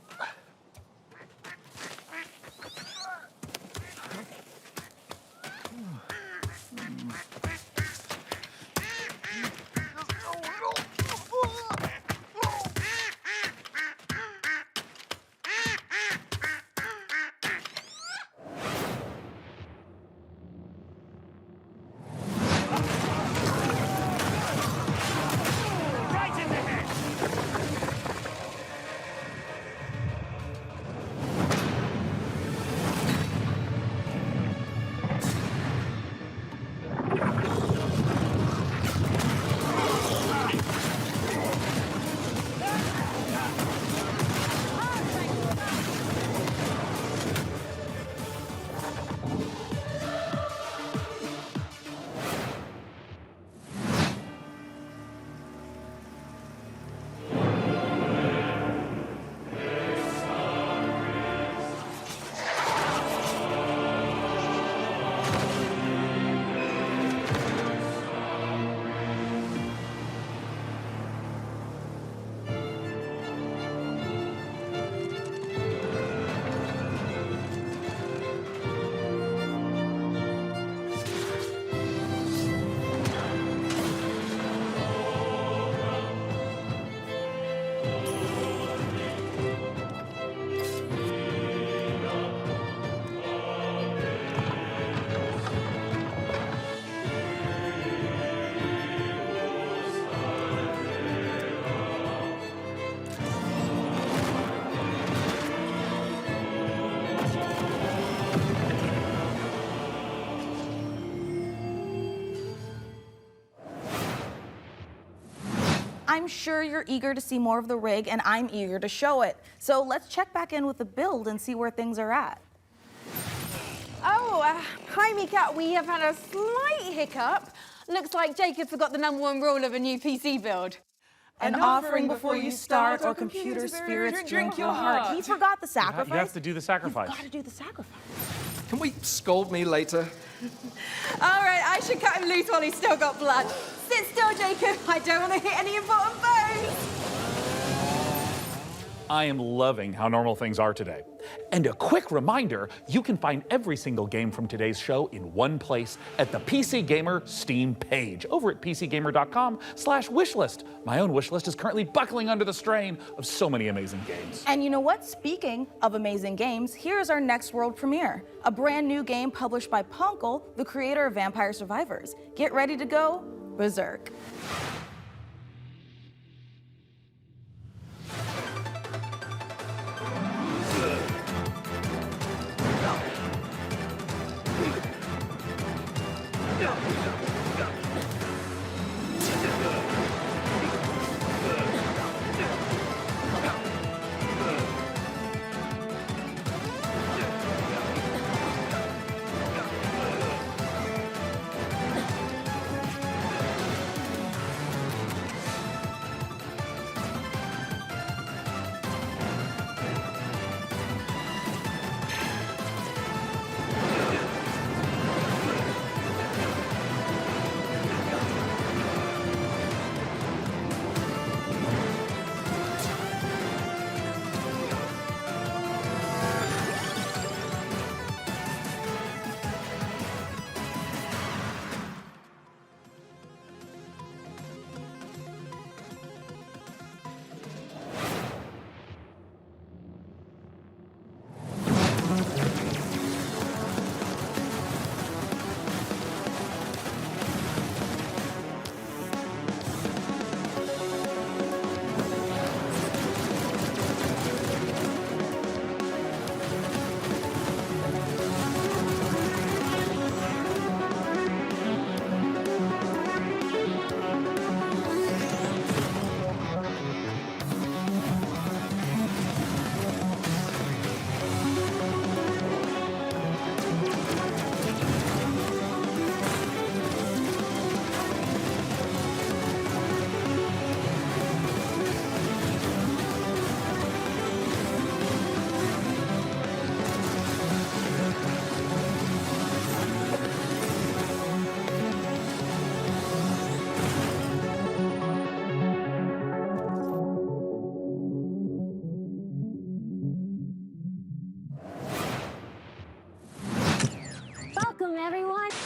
I'm sure you're eager to see more of the rig, and I'm eager to show it. So let's check back in with the build and see where things are at. Oh, hi, Mica. We have had a slight hiccup. Looks like Jacob forgot the #1 rule of a new PC build. An offering before you start, or computer spirits drink your heart. He forgot the sacrifice. You have to do the sacrifice. You've got to do the sacrifice. Can we scold me later? All right, I should cut him loose while he's still got blood. Sit still, Jacob. I don't want to hit any important bones. I am loving how normal things are today. And a quick reminder, you can find every single game from today's show in one place at the PC Gamer Steam page over at pcgamer.com/wishlist. My own wishlist is currently buckling under the strain of so many amazing games. And you know what? Speaking of amazing games, here's our next world premiere. A brand new game published by Punkle, the creator of Vampire Survivors. Get ready to go berserk.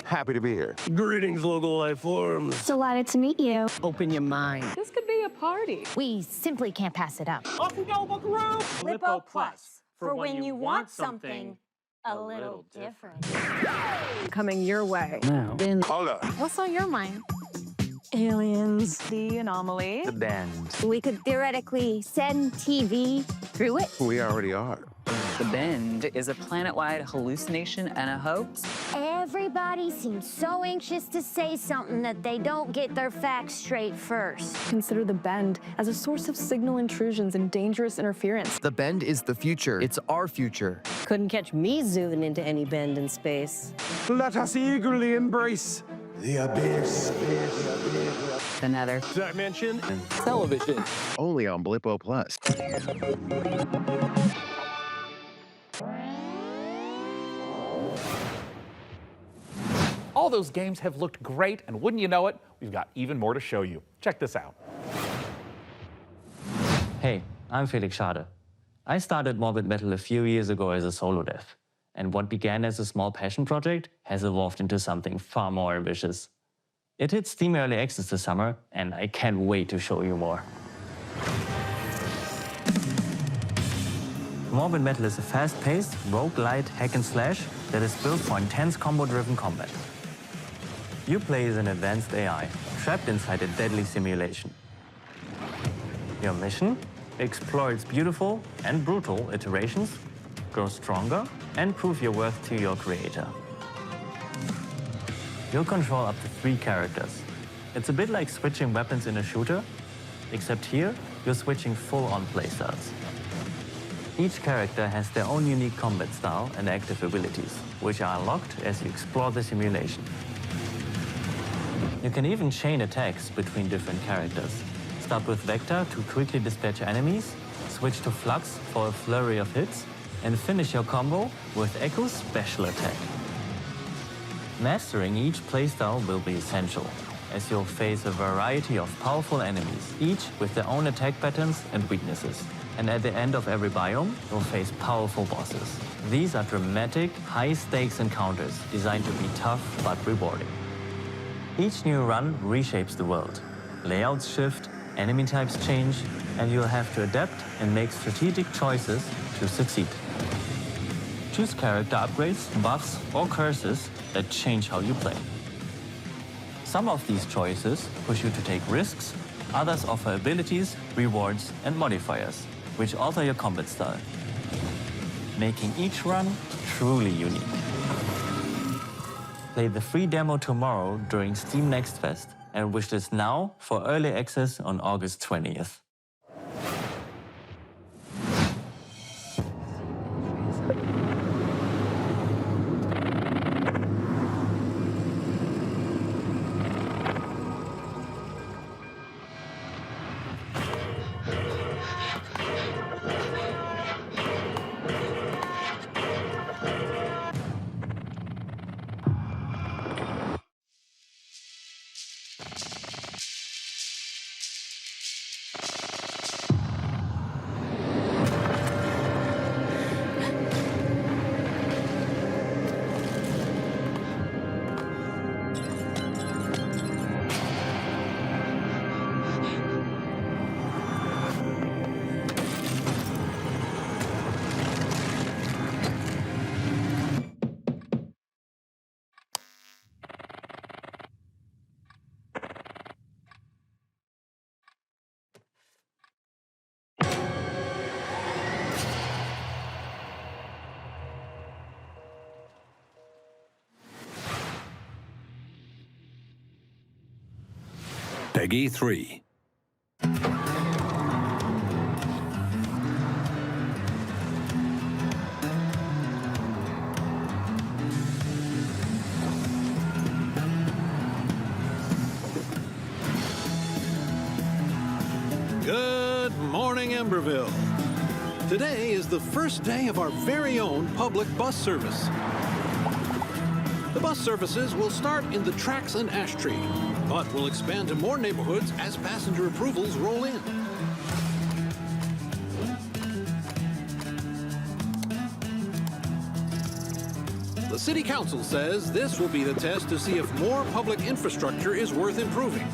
Happy to be here. Greetings, local life forms. Delighted to meet you. Open your mind. This could be a party. We simply can't pass it up. Off we go, Buckaroo! Lippo Plus, for when you want something a little different. Coming your way. Now, then, Hold up. What's on your mind? Aliens. The anomaly. the bend. We could theoretically send TV through it. We already are. The Bend is a planet-wide hallucination and a hoax. Everybody seems so anxious to say something that they don't get their facts straight first. Consider the Bend as a source of signal intrusions and dangerous interference. The Bend is the future. It's our future. Couldn't catch me zooming into any bend in space. Let us eagerly embrace The abyss. The Nether. Dimension. Television. Only on Blippo Plus. All those games have looked great, and wouldn't you know it, we've got even more to show you. Check this out. Hey, I'm Felix Schade. I started Morbid Metal a few years ago as a solo dev, and what began as a small passion project has evolved into something far more ambitious. It hit Steam Early Access this summer, and I can't wait to show you more. Morbid Metal is a fast-paced, roguelite hack-and-slash that is built for intense combo-driven combat. You play as an advanced AI, trapped inside a deadly simulation. Your mission? Explore its beautiful and brutal iterations, grow stronger, and prove your worth to your creator. You'll control up to 3 characters. It's a bit like switching weapons in a shooter, except here, you're switching full-on playstyles. Each character has their own unique combat style and active abilities, which are unlocked as you explore the simulation. You can even chain attacks between different characters. Start with Vector to quickly dispatch enemies, switch to Flux for a flurry of hits, and finish your combo with Echo's special attack. Mastering each playstyle will be essential, as you'll face a variety of powerful enemies, each with their own attack patterns and weaknesses. And at the end of every biome, you'll face powerful bosses. These are dramatic, high-stakes encounters designed to be tough but rewarding. Each new run reshapes the world. Layouts shift, enemy types change, and you'll have to adapt and make strategic choices to succeed. Choose character upgrades, buffs, or curses that change how you play. Some of these choices push you to take risks, others offer abilities, rewards, and modifiers, which alter your combat style, making each run truly unique. Play the free demo tomorrow during Steam Next Fest and wishlist now for early access on August 20th. Peggy 3. Good morning, Emberville. Today is the first day of our very own public bus service. The bus services will start in the tracks and ash tree, but will expand to more neighborhoods as passenger approvals roll in. The The City Council says this will be the test to see if more public infrastructure is worth improving.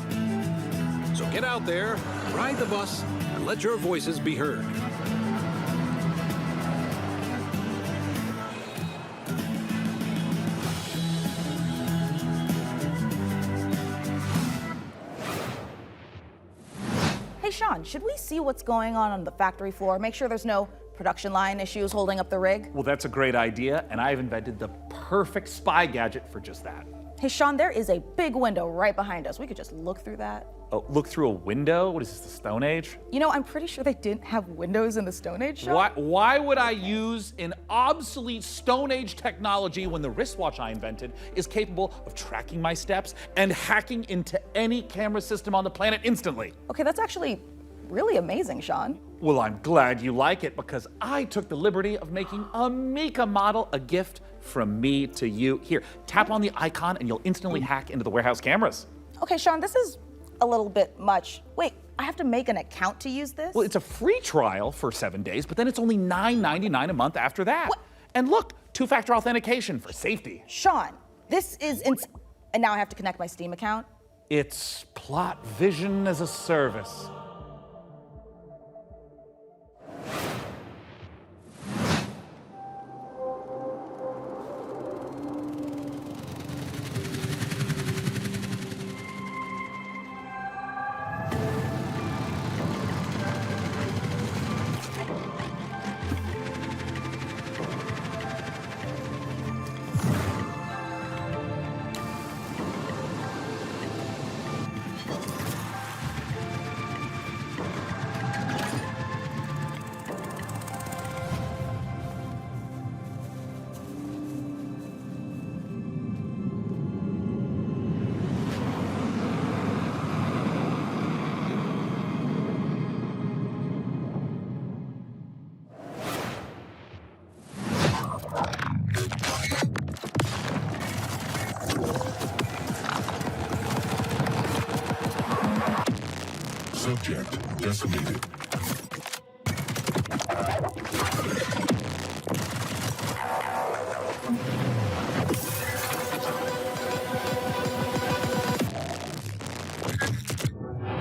So get out there, ride the bus, and let your voices be heard. Hey, Sean, should we see what's going on the factory floor? Make sure there's no production line issues holding up the rig? Well, that's a great idea, and I've invented the perfect spy gadget for just that. Hey, Sean, there is a big window right behind us. We could just look through that. Oh, look through a window? What is this, the Stone Age? You know, I'm pretty sure they didn't have windows in the Stone Age, Sean. Why would I use an obsolete Stone Age technology when the wristwatch I invented is capable of tracking my steps and hacking into any camera system on the planet instantly? Okay, that's actually really amazing, Sean. Well, I'm glad you like it because I took the liberty of making a Mica model a gift from me to you. Here, tap on the icon and you'll instantly hack into the warehouse cameras. Okay, Sean, this is a little bit much. Wait, I have to make an account to use this? Well, it's a free trial for 7 days, but then it's only $9.99 a month after that. What? And look, two-factor authentication for safety. Sean, this is and now I have to connect my Steam account? It's Plott Vision as a Service. Subject decimated.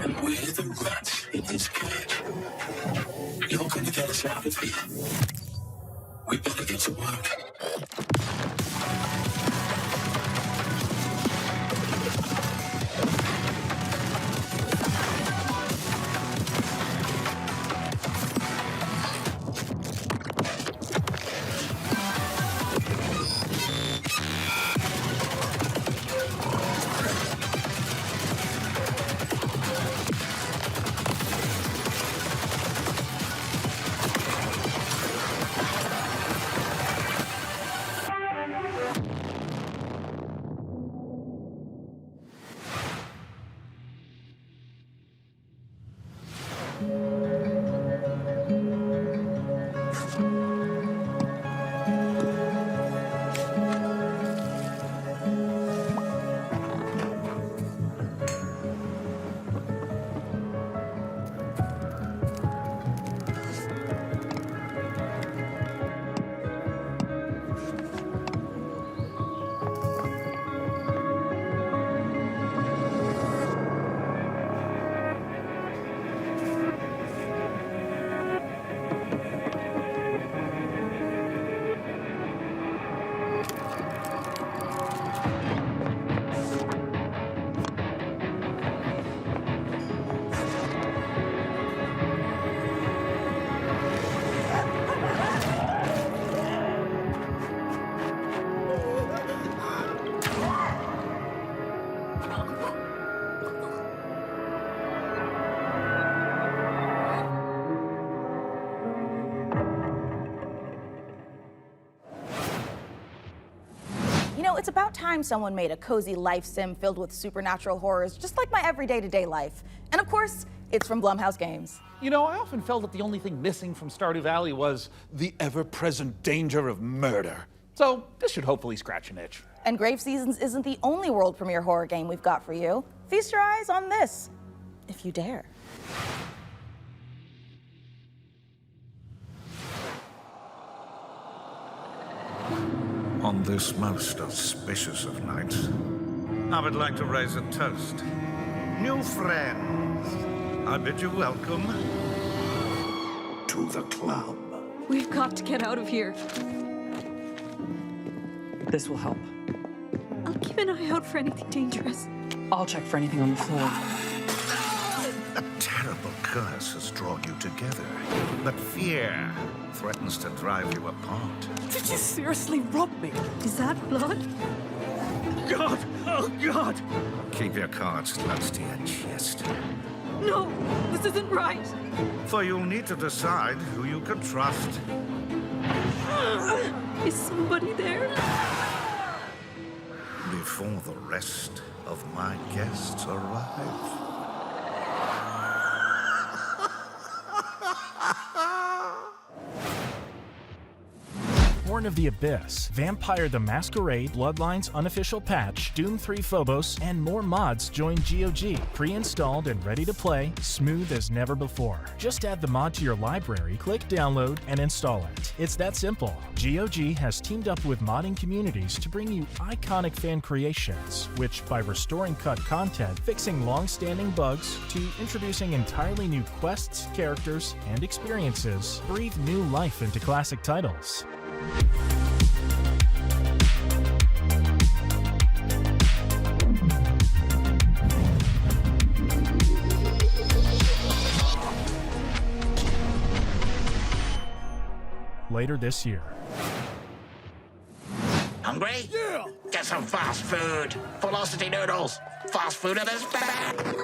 And we're the rats in this cage. You're going to get us out of here. We better get to work. It's about time someone made a cozy life sim filled with supernatural horrors, just like my everyday to-day life. And of course, it's from Blumhouse Games. You know, I often felt that the only thing missing from Stardew Valley was the ever-present danger of murder. So this should hopefully scratch an itch. And Grave Seasons isn't the only world premiere horror game we've got for you. Feast your eyes on this, if you dare. On On this most auspicious of nights, I would like to raise a toast. New friends, I bid you welcome to the club. We've got to get out of here. This will help. I'll keep an eye out for anything dangerous. I'll check for anything on the floor. A terrible curse has drawn you together, but fear threatens to drive you apart. Did you seriously rob me? Is that blood? God! Oh, God! Keep your cards close to your chest. No, this isn't right. For you'll need to decide who you can trust. Is somebody there? Before the rest of my guests arrive. Born of the Abyss, Vampire the Masquerade, Bloodlines Unofficial Patch, Doom 3 Phobos, and more mods join GOG, pre-installed and ready to play, smooth as never before. Just add the mod to your library, click download, and install it. It's that simple. GOG has teamed up with modding communities to bring you iconic fan creations, which by restoring cut content, fixing long-standing bugs, to introducing entirely new quests, characters, and experiences, breathe new life into classic titles. Later this year. Hungry? Yeah! Get some fast food. Velocity noodles. Fast food at its best.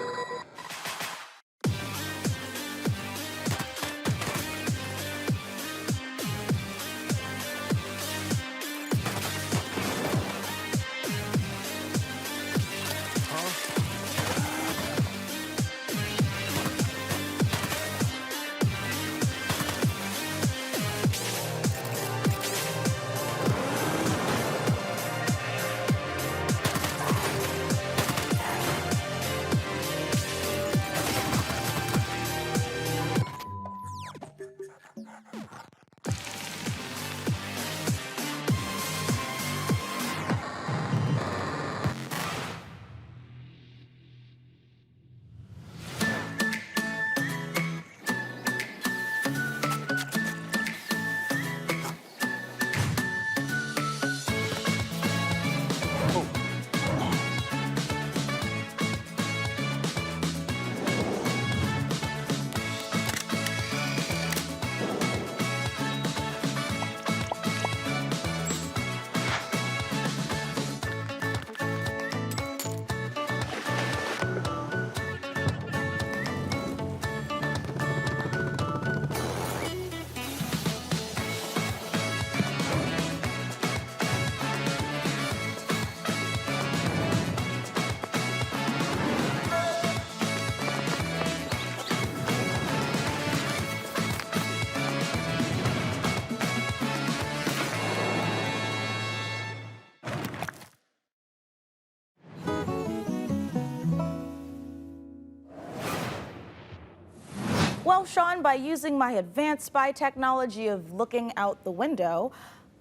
Well, Sean, by using my advanced spy technology of looking out the window,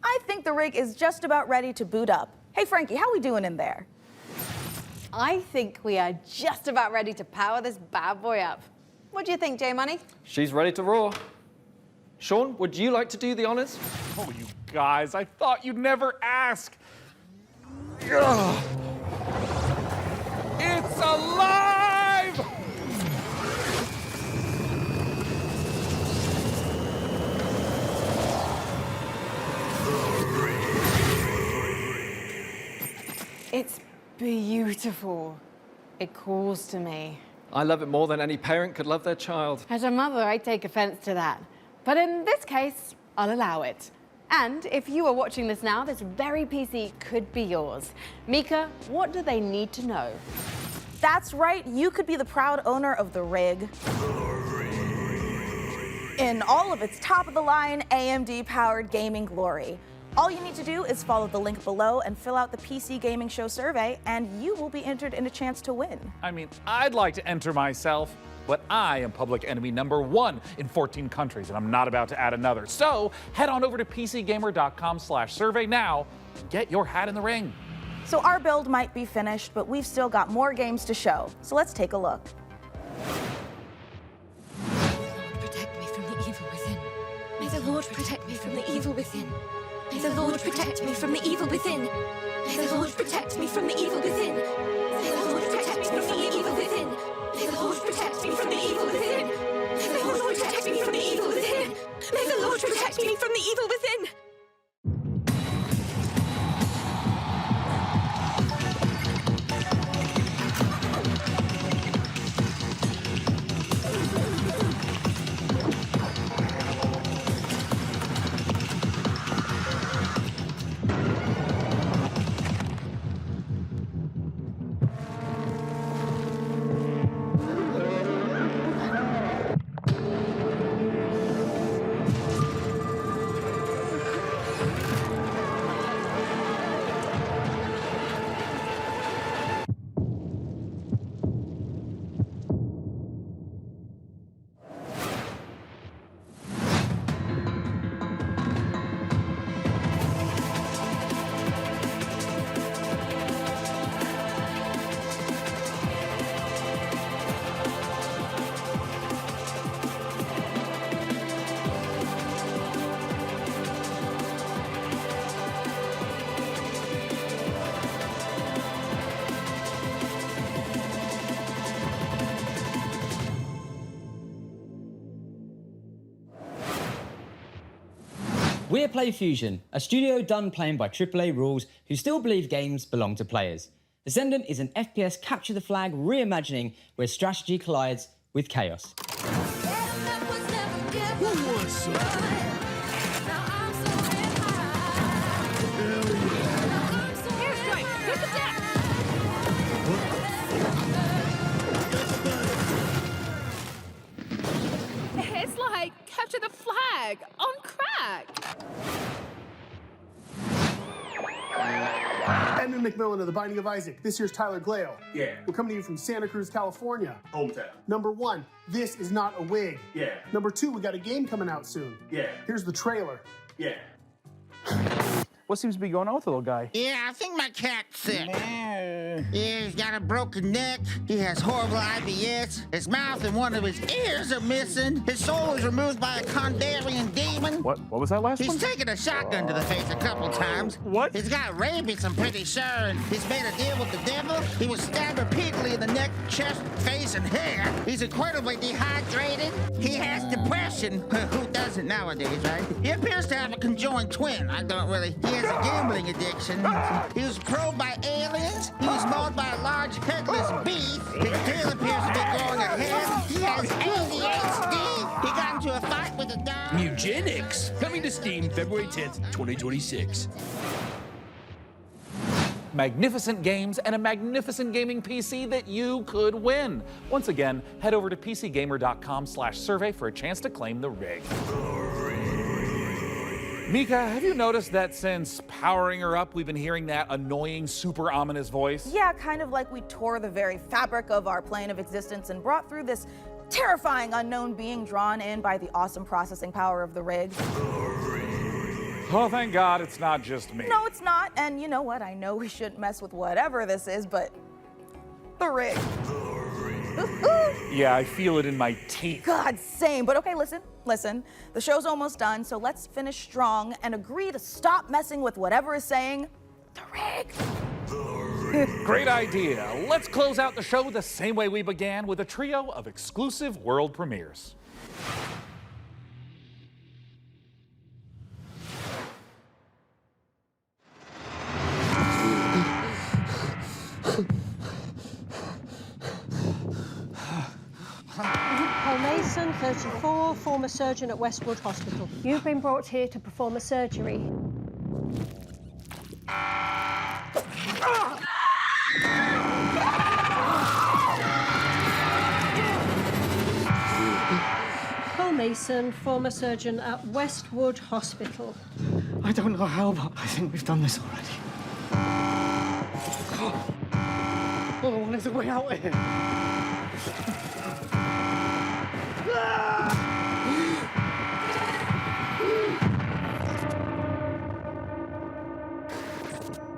I think the rig is just about ready to boot up. Hey, Frankie, how we doing in there? I think we are just about ready to power this bad boy up. What do you think, J-Money? She's ready to roar. Sean, would you like to do the honors? Oh, you guys, I thought you'd never ask. Ugh. It's alive! It's beautiful. It calls to me. I love it more than any parent could love their child. As a mother, I take offense to that. But in this case, I'll allow it. And if you are watching this now, this very PC could be yours. Mica, what do they need to know? That's right, you could be the proud owner of the rig. In all of its top-of-the-line AMD-powered gaming glory. All you need to do is follow the link below and fill out the PC Gaming Show survey, and you will be entered in a chance to win. I mean, I'd like to enter myself, but I am public enemy #1 in 14 countries, and I'm not about to add another. So head on over to pcgamer.com/survey now and get your hat in the ring. So our build might be finished, but we've still got more games to show. So let's take a look. Protect me from the evil within. May the Lord protect me from the evil within. May the Lord protect me from the evil within. May the Lord protect me from the evil within. May the Lord protect me from the evil within. May the Lord protect me from the evil within. May the Lord protect me from the evil within. May the Lord protect me from the evil within. We're PlayFusion, a studio done playing by AAA rules who still believe games belong to players. Ascendant is an FPS capture the flag reimagining where strategy collides with chaos. It's like capture the flag on crack. Edmund McMillan of The Binding of Isaac. This here's Tyler Glale. Yeah. We're coming to you from Santa Cruz, California. Hometown. Number 1, this is not a wig. Yeah. Number 2, we got a game coming out soon. Yeah. Here's the trailer. Yeah. What seems to be going on with the little guy? Yeah, I think my cat's sick. Yeah, he's got a broken neck. He has horrible IBS. His mouth and one of his ears are missing. His soul was removed by a Kondarian demon. What was that last one? He's taken a shotgun to the face a couple times. What? He's got rabies, I'm pretty sure, and he's made a deal with the devil. He was stabbed repeatedly in the neck, chest, face, and hair. He's incredibly dehydrated. He has depression. Who doesn't nowadays, right? He appears to have a conjoined twin. I don't really. He has a gambling addiction. He was probed by aliens. He was mauled by a large headless beast. His tail appears to be growing ahead. He has ADHD. He got into a fight with a dog. Eugenics, coming to Steam February 10th, 2026. Magnificent games and a magnificent gaming PC that you could win. Once again, head over to pcgamer.com/survey for a chance to claim the rig. Mica, have you noticed that since powering her up, we've been hearing that annoying, super ominous voice? Yeah, kind of like we tore the very fabric of our plane of existence and brought through this terrifying unknown being drawn in by the awesome processing power of the rig. Oh, thank God it's not just me. No, it's not. And you know what? I know we shouldn't mess with whatever this is, but the rig. Yeah, I feel it in my teeth. God, same. But okay, listen. The show's almost done, so let's finish strong and agree to stop messing with whatever is saying the rig. Great idea. Let's close out the show the same way we began, with a trio of exclusive world premieres. Paul Mason, 34, former surgeon at Westwood Hospital. You've been brought here to perform a surgery. Paul Mason, former surgeon at Westwood Hospital. I don't know how, but I think we've done this already. All I want is a way out of here.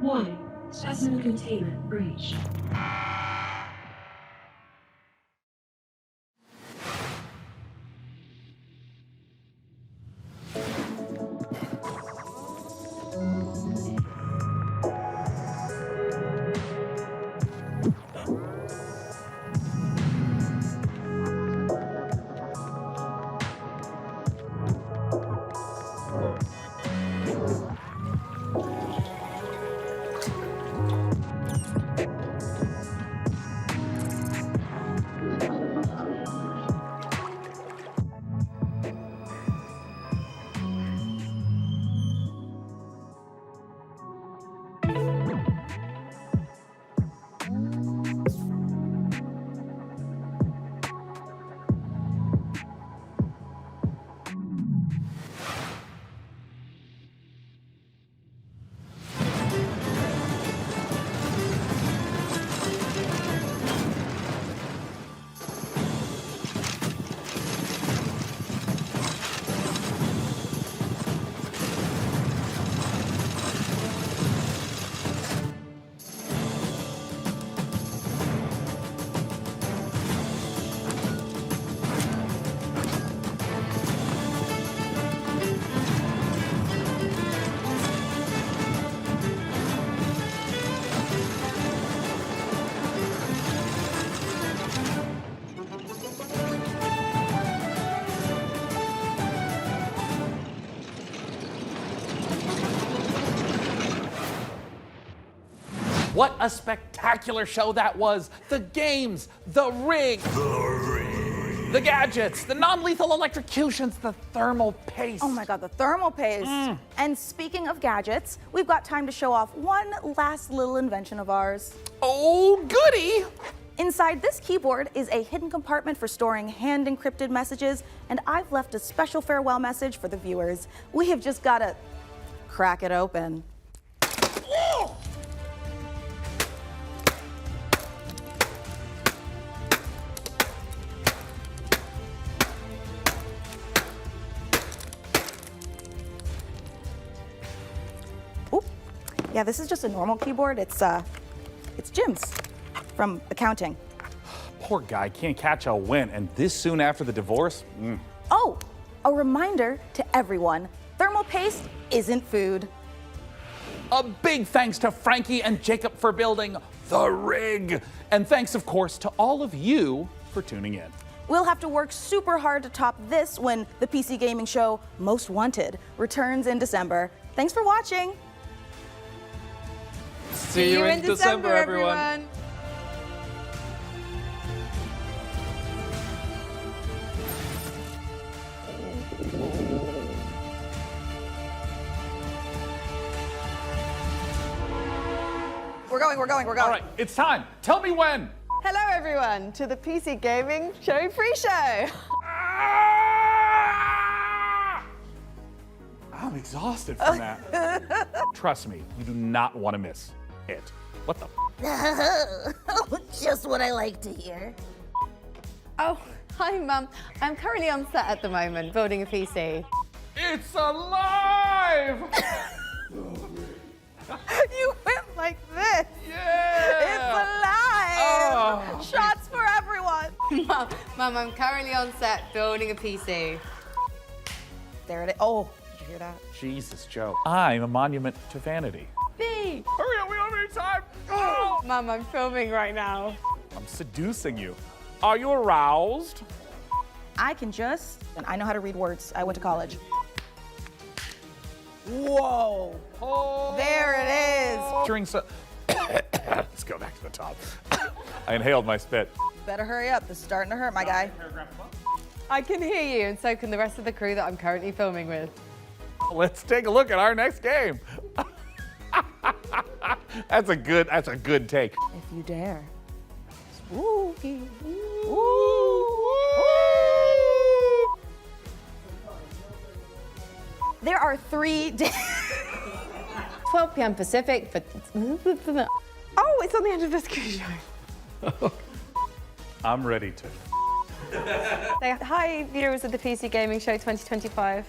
Warning, specimen containment breached. What a spectacular show that was. The games, the rig, the gadgets, the non-lethal electrocutions, the thermal paste. Oh my God, the thermal paste. And speaking of gadgets, we've got time to show off one last little invention of ours. Oh, goody! Inside this keyboard is a hidden compartment for storing hand-encrypted messages, and I've left a special farewell message for the viewers. We have just got to crack it open. Yeah, this is just a normal keyboard. It's Jim's from accounting. Poor guy can't catch a win, and this soon after the divorce? Oh, a reminder to everyone, thermal paste isn't food. A big thanks to Frankie and Jacob for building the rig. And thanks, of course, to all of you for tuning in. We'll have to work super hard to top this when the PC gaming show Most Wanted returns in December. Thanks for watching. See you in December, everyone. We're going. All right, it's time. Tell me when. Hello, everyone, to the PC Gaming Show pre-show. I'm exhausted from that. Trust me, you do not want to miss it. What the? Just what I like to hear. Oh, hi, Mum. I'm currently on set at the moment, building a PC. It's alive! You went like this. Yeah! It's alive! Oh. Shots for everyone. Mum, I'm currently on set building a PC. There it is. Oh, did you hear that? Jesus, Joe. I'm a monument to vanity. B. Hurry up, we don't have any time. Oh. Mum, I'm filming right now. I'm seducing you. Are you aroused? I know how to read words. I went to college. Whoa. Oh. There it is. During let's go back to the top. I inhaled my spit. Better hurry up. This is starting to hurt, my guy. I can hear you, and so can the rest of the crew that I'm currently filming with. Let's take a look at our next game. That's a good take. If you dare. Spooky. There are 3 days. 12 p.m. Pacific. But Oh, it's on the end of the screen show. I'm ready to. Say hi, viewers of the PC Gaming Show 2025.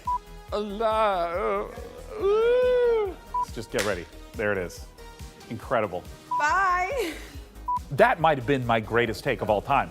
Let's just get ready. There it is. Incredible. Bye. That might have been my greatest take of all time.